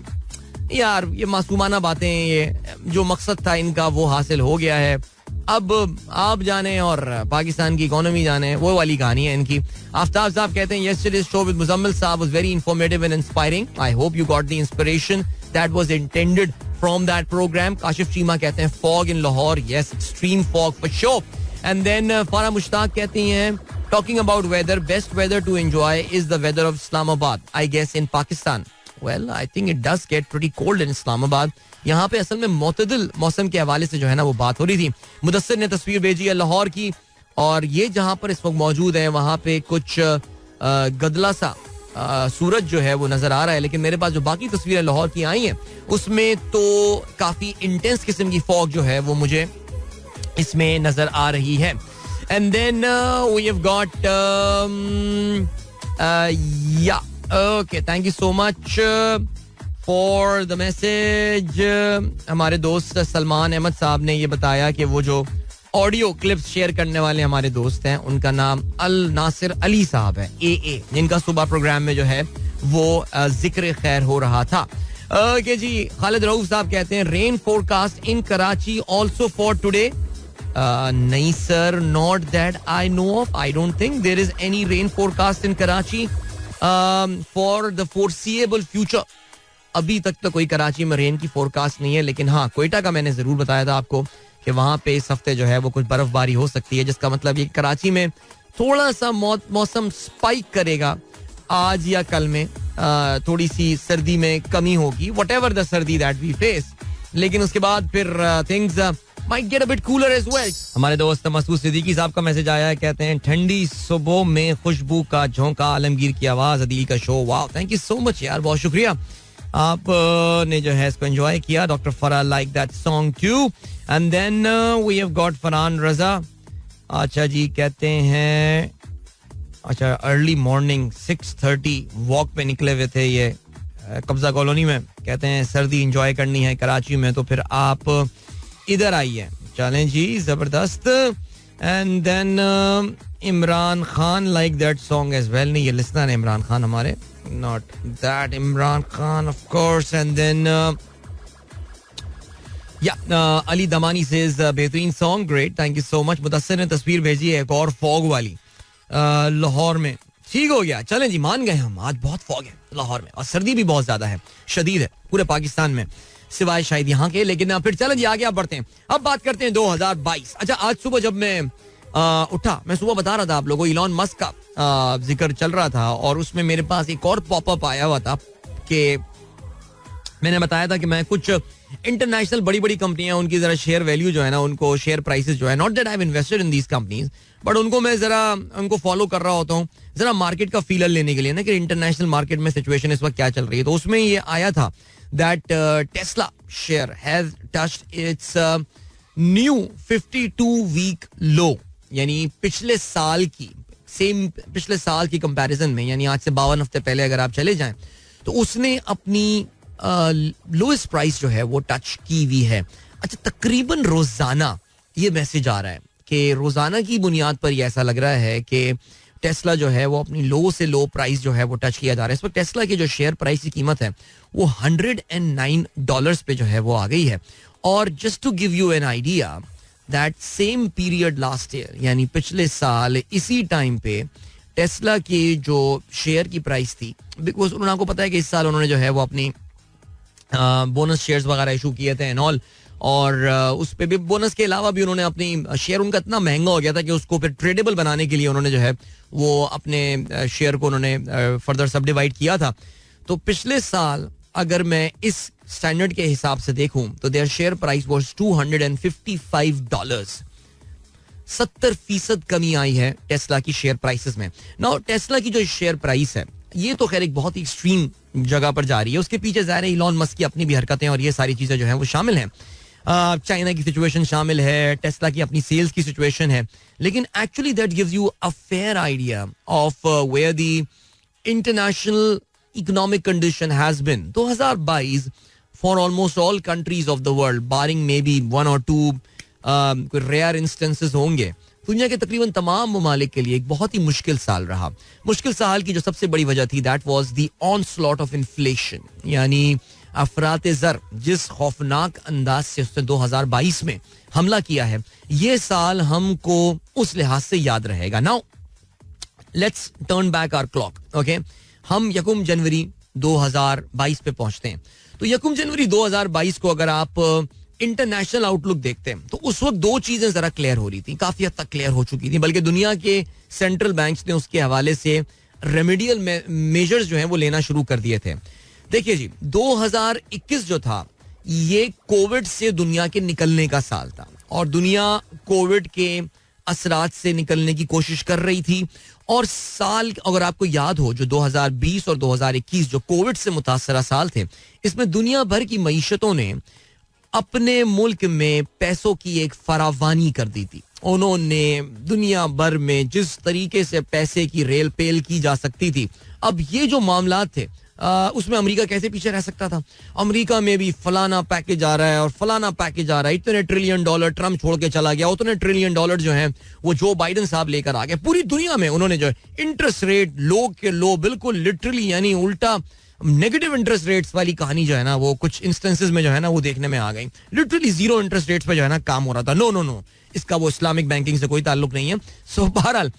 यार, ये मासूमाना बातें, ये जो मकसद था इनका वो हासिल हो गया है. अब आप जाने और पाकिस्तान की इकोनॉमी जाने, वो वाली कहानी है इनकी. आफ्ताब साहब कहते हैं यस्टरडेज शो विद मुजम्मिल साहब was very informative and inspiring. I hope you got the inspiration that was intended from that programme. Kashif Cheema कहते हैं fog in Lahore, yes extreme fog for sure. And then Farah Mushtaq कहती हैं talking about weather, best weather to enjoy is the weather of Islamabad I guess in Pakistan. Well, I think it does get pretty cold in Islamabad. यहाँ पे असल में मोतदिल मौसम के हवाले से जो है ना वो बात हो रही थी. मुदस्सिर ने तस्वीर भेजी है लाहौर की और ये जहाँ पर इस वक्त मौजूद है वहाँ पे कुछ गदला सा सूरज जो है वो नजर आ रहा है. लेकिन मेरे पास जो बाकी तस्वीरें लाहौर की आई हैं उसमें तो काफी इंटेंस किस्म की फॉग जो है वो मुझे इसमें नजर आ रही है. And then we have got yeah okay, thank you so much for the message. हमारे दोस्त सलमान अहमद साहब ने ये बताया कि वो जो ऑडियो क्लिप्स शेयर करने वाले हमारे दोस्त हैं उनका नाम अल नासिर अली साहब है, AA, जिनका सुबह प्रोग्राम में जो है वो जिक्र खैर हो रहा था. ओके जी. खालिद रऊफ साहब कहते हैं rain forecast in Karachi also for today. नहीं sir, not that I know of. I don't think there is any rain forecast in Karachi for the foreseeable future. अभी तक तो कोई कराची में रेन की फोरकास्ट नहीं है, लेकिन हाँ क्वेटा का मैंने जरूर बताया था आपको कि वहां पे इस हफ्ते जो है वो कुछ बर्फबारी हो सकती है, जिसका मतलब ये कराची में थोड़ा सा मौसम स्पाइक करेगा आज या कल में. थोड़ी सी सर्दी में कमी होगी, व्हाटएवर द सर्दी दैट वी फेस, लेकिन उसके बाद फिर things might get a bit cooler as well. हमारे दोस्त मसूद सिद्दीकी साहब का मैसेज आया है, कहते हैं ठंडी सुबह में खुशबू का झोंका, आलमगीर की आवाज, अदील का show. Wow, thank you so much यार, बहुत शुक्रिया, आप ने जो है इसको एंजॉय किया. Doctor Farah like that song too. And then we have got Farhan Raza. अच्छा जी, कहते हैं अच्छा अर्ली मॉर्निंग 6:30 वॉक पे निकले हुए थे ये कब्जा कॉलोनी में. कहते हैं सर्दी एंजॉय करनी है कराची में तो फिर आप इधर आइए. चलें जी, जबरदस्त. And then Imran Khan like that song as well. नहीं, ये लिसनर है इमरान खान हमारे, not that Imran Khan of course. And then Ali Damani says बेहतरीन song, great, thank you so much. Mudassir ने तस्वीर भेजी है एक और फॉग वाली लाहौर में. ठीक हो गया, चलें जी, मान गए हम. आज बहुत फॉग है लाहौर में और सर्दी भी बहुत ज्यादा है, शदीद है पूरे पाकिस्तान में, सिवाय शायद यहाँ के. लेकिन फिर चलें जी, आगे आप बढ़ते हैं. अब बात करते हैं 2022. अच्छा, आज सुबह जब मैं उठा, मैं सुबह बता रहा था आप लोगों को, इलॉन मस्क का जिक्र चल रहा था और उसमें मेरे पास एक और पॉपअप आया हुआ था कि मैंने बताया था कि मैं कुछ इंटरनेशनल बड़ी बड़ी कंपनियां, उनकी जरा शेयर वैल्यू जो है ना, उनको शेयर प्राइसेस जो है, not that I have invested in these companies, but उनको मैं जरा उनको फॉलो कर रहा होता हूँ जरा मार्केट का फीलर लेने के लिए ना, कि इंटरनेशनल मार्केट में सिचुएशन इस वक्त क्या चल रही है. तो उसमें ये आया था that Tesla share has touched its new 52 week low, यानी पिछले साल की कंपैरिजन में, यानी आज से 52 हफ्ते पहले अगर आप चले जाएं तो उसने अपनी लोएस्ट प्राइस जो है वो टच की हुई है. अच्छा, तकरीबन रोजाना ये मैसेज आ रहा है कि रोजाना की बुनियाद पर ये ऐसा लग रहा है कि टेस्ला जो है वो अपनी लो से लो प्राइस जो है वो टच किया जा रहा है. इस वक्त टेस्ला की जो शेयर प्राइस की कीमत है वो $109 पे जो है वो आ गई है. और just to give you an idea that same period last year, यानी पिछले साल इसी टाइम पे टेस्ला की जो शेयर की प्राइस थी, बिकॉज उन्होंने, आपको पता है कि इस साल उन्होंने जो है वो अपनी बोनस शेयर्स वगैरह इशू किए थे एंड ऑल, और उस पे भी बोनस के अलावा भी उन्होंने अपनी शेयर, उनका इतना महंगा हो गया था कि उसको फिर ट्रेडेबल बनाने के लिए उन्होंने जो है वो अपने शेयर को उन्होंने फर्दर सब डिवाइड किया था. तो पिछले साल अगर मैं इस स्टैंडर्ड के हिसाब से देखूं तो देयर शेयर प्राइस वाज $255. 70% कमी आई है टेस्ला की शेयर प्राइसेस में. नाउ टेस्ला की जो शेयर प्राइस है ये तो खैर एक बहुत ही एक्सट्रीम जगह पर जा रही है. उसके पीछे ज़ाहिर है इलॉन मस्क की अपनी भी हरकतें और ये सारी चीजें जो है वो शामिल हैं. चाइना की सिचुएशन शामिल है, टेस्ला की अपनी सेल्स की सिचुएशन है, लेकिन actually that gives you a fair idea of where the international economic condition has been. 2022 for almost all countries of the world, barring maybe 1 or 2 कोई rare instances होंगे, दुनिया के तकरीबन तमाम ममालिक के लिए एक बहुत ही मुश्किल साल रहा. मुश्किल साल की जो सबसे बड़ी वजह थी that was the onslaught of inflation, यानी अफराते ज़र जिस खौफनाक अंदाज से उसने 2022 में हमला किया है, ये साल हमको उस लिहाज से याद रहेगा. Now let's turn back hour clock. Okay, हम 1 जनवरी 2022 पे पहुंचते हैं. तो 1 जनवरी 2022 को अगर आप इंटरनेशनल आउटलुक देखते हैं तो उस वक्त दो चीजें जरा क्लियर हो रही थी, काफी हद तक क्लियर हो चुकी थी, बल्कि दुनिया के सेंट्रल बैंक्स ने उसके हवाले से रेमेडियल मेजर्स जो हैं वो लेना शुरू कर दिए थे. देखिए जी, 2021 जो था ये कोविड से दुनिया के निकलने का साल था और दुनिया कोविड के असरात से निकलने की कोशिश कर रही थी. और साल, अगर आपको याद हो, जो 2020 और 2021 जो कोविड से मुतासरा साल थे, इसमें दुनिया भर की मईशतों ने अपने मुल्क में पैसों की एक फरावानी कर दी थी. उन्होंने दुनिया भर में जिस तरीके से पैसे की रेल पेल की जा सकती थी, अब ये जो मामला थे उसमें अमेरिका कैसे पीछे रह सकता था. अमेरिका में भी फलाना पैकेज आ रहा है और फलाना पैकेज आ रहा है, इतने $1 ट्रिलियन ट्रम्प छोड़ के चला गया, उतने $1 ट्रिलियन जो है वो जो बाइडेन साहब लेकर आ गए. पूरी दुनिया में उन्होंने जो है इंटरेस्ट रेट लो के लो, बिल्कुल लिटरली, यानी उल्टा नेगेटिव इंटरेस्ट रेट्स वाली कहानी जो है ना वो कुछ इंस्टेंसेस में जो है ना वो देखने में आ गई. लिटरली 0 इंटरेस्ट रेट्स पे जो है ना काम हो रहा था. नो, इसका वो इस्लामिक बैंकिंग से कोई ताल्लुक नहीं है. सो बहरहाल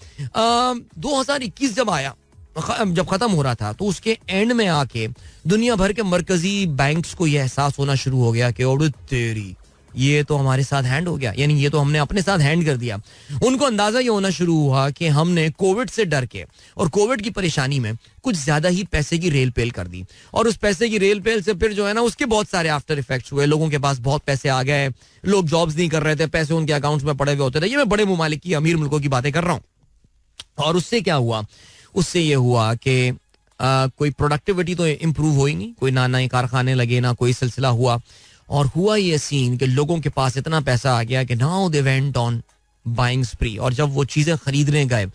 2021 जब आया, जब खत्म हो रहा था, तो उसके एंड में आके दुनिया भर के मरकजी बैंक्स को यह एहसास होना शुरू हो गया कि और तेरी, ये तो हमारे साथ हैंड हो गया, यानी ये तो हमने अपने साथ हैंड कर दिया. उनको अंदाजा ये होना शुरू हुआ कि हमने कोविड से डर के और कोविड की परेशानी में कुछ ज्यादा ही पैसे की रेल पेल कर दी. और उस पैसे की रेल पेल से फिर जो है ना उसके बहुत सारे आफ्टर इफेक्ट्स हुए. लोगों के पास बहुत पैसे आ गए, लोग जॉब्स नहीं कर रहे थे, पैसे उनके अकाउंट्स में पड़े हुए होते थे. ये मैं बड़े ममालिक की, अमीर मुल्कों की बातें कर रहा हूँ. और उससे क्या हुआ, उससे ये हुआ कि कोई प्रोडक्टिविटी तो इम्प्रूव हुई नहीं, कोई ना नए कारखाने लगे, ना कोई सिलसिला हुआ. और हुआ ये सीन कि लोगों के पास इतना पैसा आ गया कि now they went on buying स्प्री. और जब वो चीजें खरीदने गए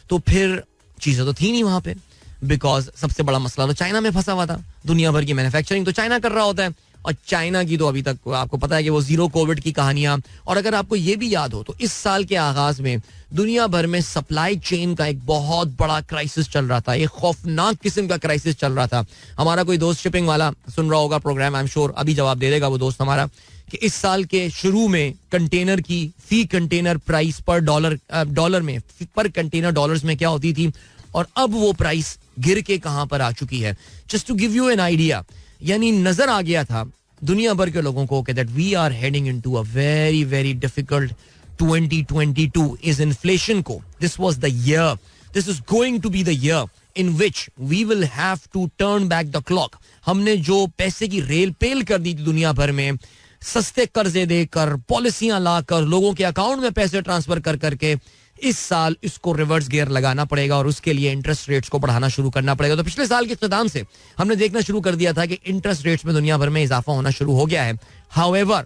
तो फिर चीजें तो थी नहीं वहां पे, बिकॉज सबसे बड़ा मसला तो चाइना में फंसा हुआ था. दुनिया भर की मैन्युफैक्चरिंग तो चाइना कर रहा होता है, और चाइना की तो अभी तक आपको पता है कि वो जीरो कोविड की कहानियां. और अगर आपको ये भी याद हो तो इस साल के आगाज में दुनिया भर में सप्लाई चेन का एक बहुत बड़ा क्राइसिस चल रहा था, एक खौफनाक किस्म का क्राइसिस चल रहा था. हमारा कोई दोस्त शिपिंग वाला सुन रहा होगा प्रोग्राम, आई एम श्योर अभी जवाब दे देगा वो दोस्त हमारा, कि इस साल के शुरू में कंटेनर की फी कंटेनर प्राइस पर डॉलर में पर कंटेनर डॉलर्स में क्या होती थी, और अब वो प्राइस गिर के कहां पर आ चुकी है. Just to give you an idea, यानी नजर आ गया था दुनिया भर के लोगों को कि that we are heading into a very very difficult 2022 is inflation को. This was the year, this is going to be the year in which we will have to turn back the clock. हमने जो पैसे की rail पेल कर दी थी दुनिया भर में, सस्ते कर्जे देकर, पॉलिसियां लाकर, लोगों के अकाउंट में पैसे ट्रांसफर कर करके, इस साल इसको रिवर्स गियर लगाना पड़ेगा और उसके लिए इंटरेस्ट रेट्स को बढ़ाना शुरू करना पड़ेगा. तो पिछले साल के इख्तिताम से हमने देखना शुरू कर दिया था कि इंटरेस्ट रेट्स में दुनिया भर में इजाफा होना शुरू हो गया है. However,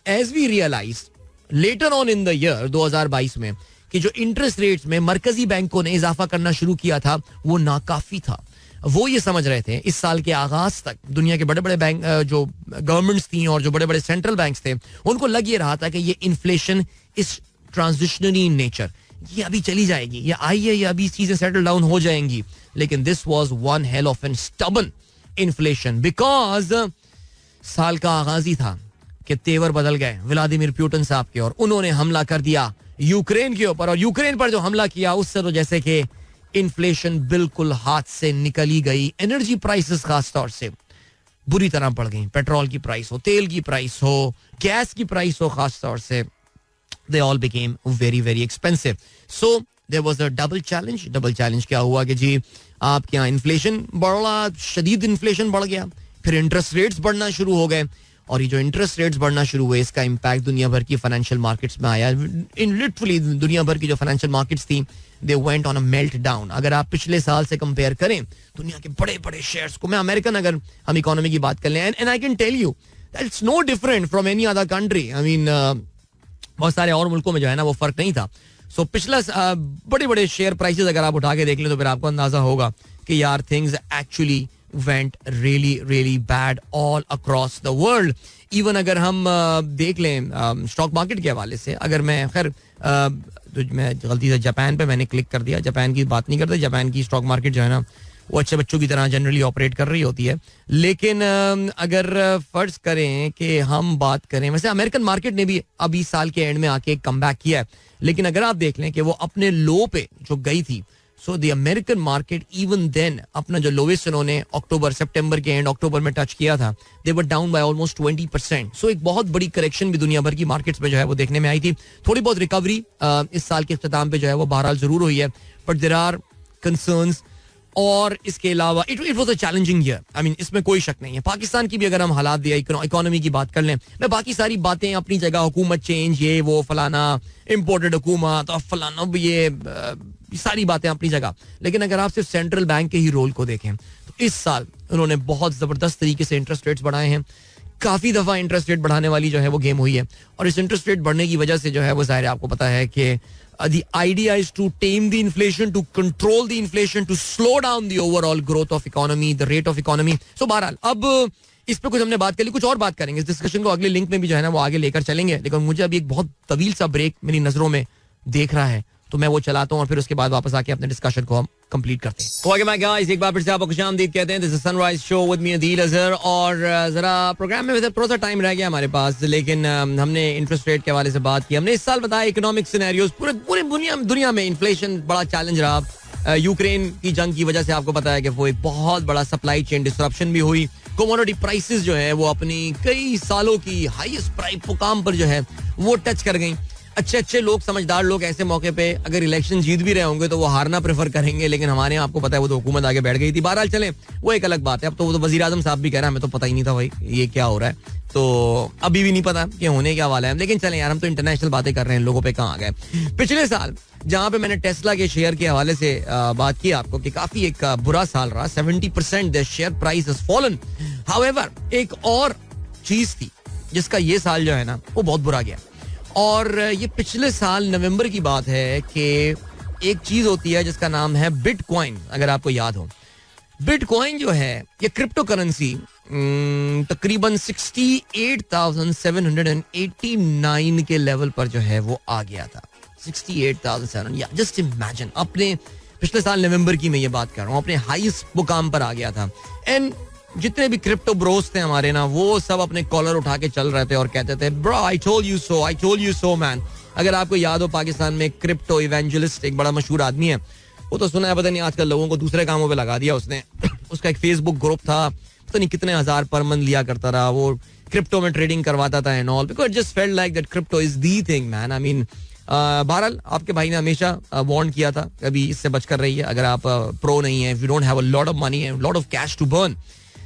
as we realise later on in the year 2022 में कि जो इंटरेस्ट रेट्स में मरकजी बैंकों ने इजाफा करना शुरू किया था वो नाकाफी था. वो ये समझ रहे थे इस साल के आगाज तक दुनिया के बड़े बड़े बैंक जो गवर्नमेंट्स थी और जो बड़े बड़े सेंट्रल बैंक्स थे, उनको लग ये रहा था कि ये inflation is transitionary in nature, ये अभी चली जाएगी, ये आई है, ये अभी चीजें सेटल डाउन हो जाएंगी. लेकिन this was one hell of an stubborn inflation, because साल का आगाज ही था कि तेवर बदल गए व्लादिमीर पुतिन साहब के और उन्होंने हमला कर दिया यूक्रेन के ऊपर. और यूक्रेन पर जो हमला किया उससे तो जैसे कि इन्फ्लेशन बिल्कुल हाथ से निकली गई. एनर्जी प्राइसेस खास तौर से बुरी तरह बढ़ गई. पेट्रोल की प्राइस हो, तेल की प्राइस हो, गैस की प्राइस हो, खास तौर से they all became very very expensive. So there was a double challenge. Double challenge क्या हुआ कि जी आपके यहाँ इन्फ्लेशन बढ़ा, शदीद इन्फ्लेशन बढ़ गया, फिर इंटरेस्ट रेट्स बढ़ना शुरू हो गए और ये जो इंटरेस्ट रेट्स बढ़ना शुरू हुए इसका इम्पैक्ट दुनिया भर की फाइनेंशियल मार्केट्स में आया. इन लिटरली दुनिया भर की जो फाइनेंशियल मार्केट्स थी they went on a melt down. अगर आप पिछले साल से कंपेयर करें दुनिया के बड़े बड़े शेयर्स को, मैं अमेरिकन अगर हम इकोनॉमी की बात कर लें, and I can tell you that it's no different from any other country. I mean बहुत सारे और मुल्कों में जो है ना वो फर्क नहीं था. सो पिछला बड़े बड़े शेयर प्राइसेस अगर आप उठा के देख लें तो फिर आपको अंदाजा होगा कि यार things actually went really really bad all across the world. Even अगर हम देख लें स्टॉक मार्केट के हवाले से, अगर मैं खैर तो मैं गलती से जापान पे मैंने क्लिक कर दिया, जापान की बात नहीं करते. जापान की स्टॉक मार्केट जो है ना वो अच्छे बच्चों की तरह जनरली ऑपरेट कर रही होती है. लेकिन अगर फर्ज करें कि हम बात करें, वैसे अमेरिकन मार्केट ने भी अभी साल के एंड में आके एक कमबैक किया है, लेकिन अगर आप देख लें कि वो अपने लो पे जो गई थी, so the American market even then अपना जो लोवेस्ट उन्होंने अक्टूबर सितंबर के एंड अक्टूबर में टच किया था, दे वर डाउन बाय ऑलमोस्ट 20%. सो एक बहुत बड़ी करेक्शन भी दुनिया भर की मार्केट्स में जो है वो देखने में आई थी. थोड़ी बहुत रिकवरी इस साल के इख्तिताम पे जो है वो बहरहाल जरूर हुई है, बट देयर आर कंसर्न्स. और इसके अलावा it was a challenging year. I mean इसमें कोई शक नहीं है. पाकिस्तान की भी अगर हम हालात दिया, इकोनॉमी की बात कर लें, मैं बाकी सारी बातें अपनी जगह, हुकूमत चेंज, ये वो फलाना, इम्पोर्टेड हुकूमत और फलाना, ये सारी बातें अपनी जगह. लेकिन अगर आप सिर्फ सेंट्रल बैंक के ही रोल को देखें तो इस साल उन्होंने बहुत जबरदस्त तरीके से इंटरेस्ट रेट्स बढ़ाए हैं. काफी दफा इंटरेस्ट रेट बढ़ाने वाली जो है वो गेम हुई है और इस इंटरेस्ट रेट बढ़ने की वजह से जो है वो जाहिर है आपको पता है कि the idea is to tame the inflation, to control the inflation, to slow down the overall growth of economy, the rate of economy. So बहरहाल अब इस पे कुछ हमने बात कर ली, कुछ और बात करेंगे. इस डिस्कशन को अगले लिंक में भी जो है ना वो आगे लेकर चलेंगे, लेकिन मुझे अभी एक बहुत तवील सा ब्रेक मेरी नजरों में देख रहा है तो मैं वो चलाता हूँ और फिर उसके बाद वापस आके अपने डिस्कशन को हम कंप्लीट करते हैं. ओके माय गाइस, एक बार फिर से आपको खुशामदीद कहते हैं. This is sunrise show with me Adeel Azhar. और जरा प्रोग्राम में वैसे थोड़ा सा टाइम रह गया हमारे पास, लेकिन हमने इंटरेस्ट रेट के हवाले से बात की. हमने इस साल बताया इकोनॉमिक सिनेरियोज, पूरे दुनिया में इन्फ्लेशन बड़ा चैलेंज रहा. यूक्रेन की जंग की वजह से आपको पता है कि वो एक बहुत बड़ा सप्लाई चेन डिसरप्शन भी हुई. कमोडिटी प्राइसेस जो है वो अपनी कई सालों की हाईएस्ट प्राइस मुकाम पर जो है वो टच कर गई. अच्छे लोग, समझदार लोग ऐसे मौके पे अगर इलेक्शन जीत भी रहे होंगे तो वो हारना प्रेफर करेंगे, लेकिन हमारे यहाँ आपको पता है वो तो हुकूमत आगे बैठ गई थी. बहरहाल चले, वो एक अलग बात है. अब तो वो तो वजीर आजम साहब भी कह रहे हैं हमें तो पता ही नहीं था भाई ये क्या हो रहा है, तो अभी भी नहीं पता कि होने क्या वाला है. लेकिन चलें यार, हम तो इंटरनेशनल बातें कर रहे हैं, लोगों पे कहाँ आ गए. पिछले साल जहां पे मैंने टेस्ला के शेयर के हवाले से बात की आपको कि काफी एक बुरा साल रहा, 70% the share price has fallen. However एक और चीज थी जिसका ये साल जो है ना वो बहुत बुरा गया, और ये पिछले साल नवंबर की बात है कि एक चीज होती है जिसका नाम है बिटकॉइन. अगर आपको याद हो, बिटकॉइन जो है ये क्रिप्टो करेंसी तकरीबन 68,789 के लेवल पर जो है वो आ गया था. 68,700, या जस्ट इमेजिन, अपने पिछले साल नवंबर की मैं ये बात कर रहा हूँ, अपने हाईएस्ट मुकाम पर आ गया था. एंड जितने भी क्रिप्टो ब्रोस थे हमारे ना, वो सब अपने कॉलर उठा के चल रहे थे और कहते थे bro I told you so man. अगर आपको याद हो, पाकिस्तान में क्रिप्टो इवेंजलिस्ट एक बड़ा मशहूर आदमी है, वो तो सुना है, पता नहीं आजकल लोगों को दूसरे कामों पे लगा दिया उसने. उसका एक फेसबुक ग्रुप था, पता नहीं कितने हजार पर मंथ लिया करता रहा, वो क्रिप्टो में ट्रेडिंग करवाता था and all, because just felt like that crypto is the thing man. I mean बहरहाल आपके भाई ने हमेशा वार्न किया था, अभी इससे बचकर रही है अगर आप प्रो नहीं है, if you don't have a lot of money and lot of cash to burn.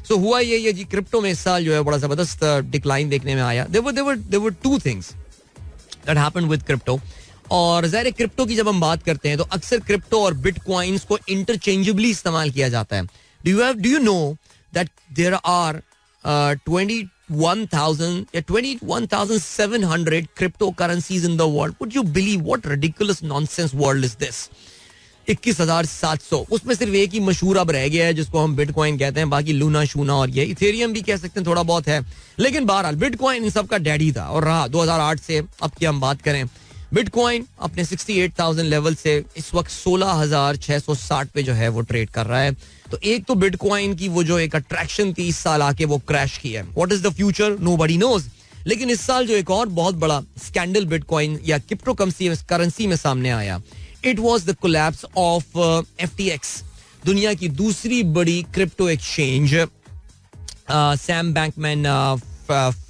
So हुआ ये जी, क्रिप्टो में इस साल जो है बड़ा जबरदस्त डिक्लाइन देखने में आया. There were two things that happened with crypto. और ज़ाहिर क्रिप्टो की जब हम बात करते हैं तो अक्सर क्रिप्टो और बिटकॉइंस को इंटरचेंजेबली इस्तेमाल किया जाता है. Do you know that there are 21,700 cryptocurrencies in the world? Would you believe what ridiculous nonsense world is this? 21,700. उसमें सिर्फ एक ही मशहूर अब रह गया है जिसको हम बिटकॉइन कहते हैं, बाकी लूना शूना और ये इथेरियम भी कह सकते हैं थोड़ा बहुत है. लेकिन बहरहाल बिटकॉइन इन सब का डैडी था और रहा 2008 से अब की हम बात करें. बिटकॉइन अपने 68,000 लेवल से इस वक्त 16,660 पे जो है वो ट्रेड कर रहा है. तो एक तो बिटकॉइन की वो जो एक अट्रैक्शन थी इस साल आके वो क्रैश की है. What is the future, nobody knows. लेकिन इस साल जो एक और बहुत बड़ा स्कैंडल बिटकॉइन या क्रिप्टो करेंसी में सामने आया, it was the collapse of FTX, दुनिया की दूसरी बड़ी crypto exchange. Sam Bankman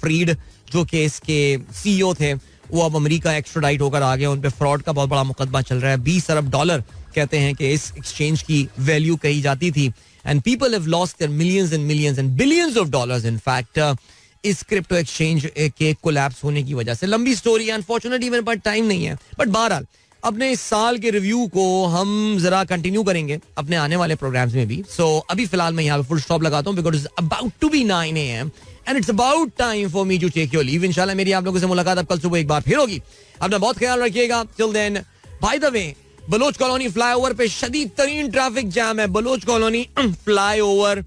Fried जो कि इसके CEO थे, वो अब अमेरिका एक्स्ट्राडाइट होकर आ गए. उन पे फ्रॉड का बहुत बड़ा मुकदमा चल रहा है. $20 अरब कहते हैं कि इस एक्सचेंज की वैल्यू कही जाती थी. And people have lost their millions and millions and billions of dollars in fact इस क्रिप्टो एक्सचेंज के कोलैप्स होने की वजह से. लंबी स्टोरी है, अनफॉर्चुनेटली मेरे पास टाइम नहीं है. बट बहरहाल अपने इस साल के रिव्यू को हम जरा कंटिन्यू करेंगे अपने आने वाले प्रोग्राम्स में भी. सो अभी फिलहाल मैं यहाँ पे फुल स्टॉप लगाता हूँ because it's about to be 9 AM and it's about time for me to take your leave. इंशाल्लाह मेरी आप लोगों से मुलाकात अब कल सुबह एक बार फिर होगी. अपना बहुत ख्याल रखिएगा. Till then, by the way, Baloch colony flyover पे शदीद तरीन ट्रैफिक जैम है. Baloch colony flyover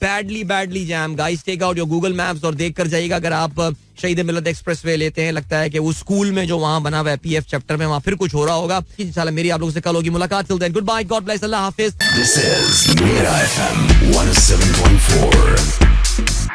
badly jam. Guys take out your Google maps और देख कर जाइएगा. अगर आप शहीद मिलत एक्सप्रेसवे लेते हैं, लगता है कि वो स्कूल में जो वहां बना हुआ है PF चैप्टर में, वहां फिर कुछ हो रहा होगा. इंशाल्लाह मेरी आप लोगों से कल होगी मुलाकात. Till then, goodbye, God bless, Allah Hafiz. This is Mira FM 107.4.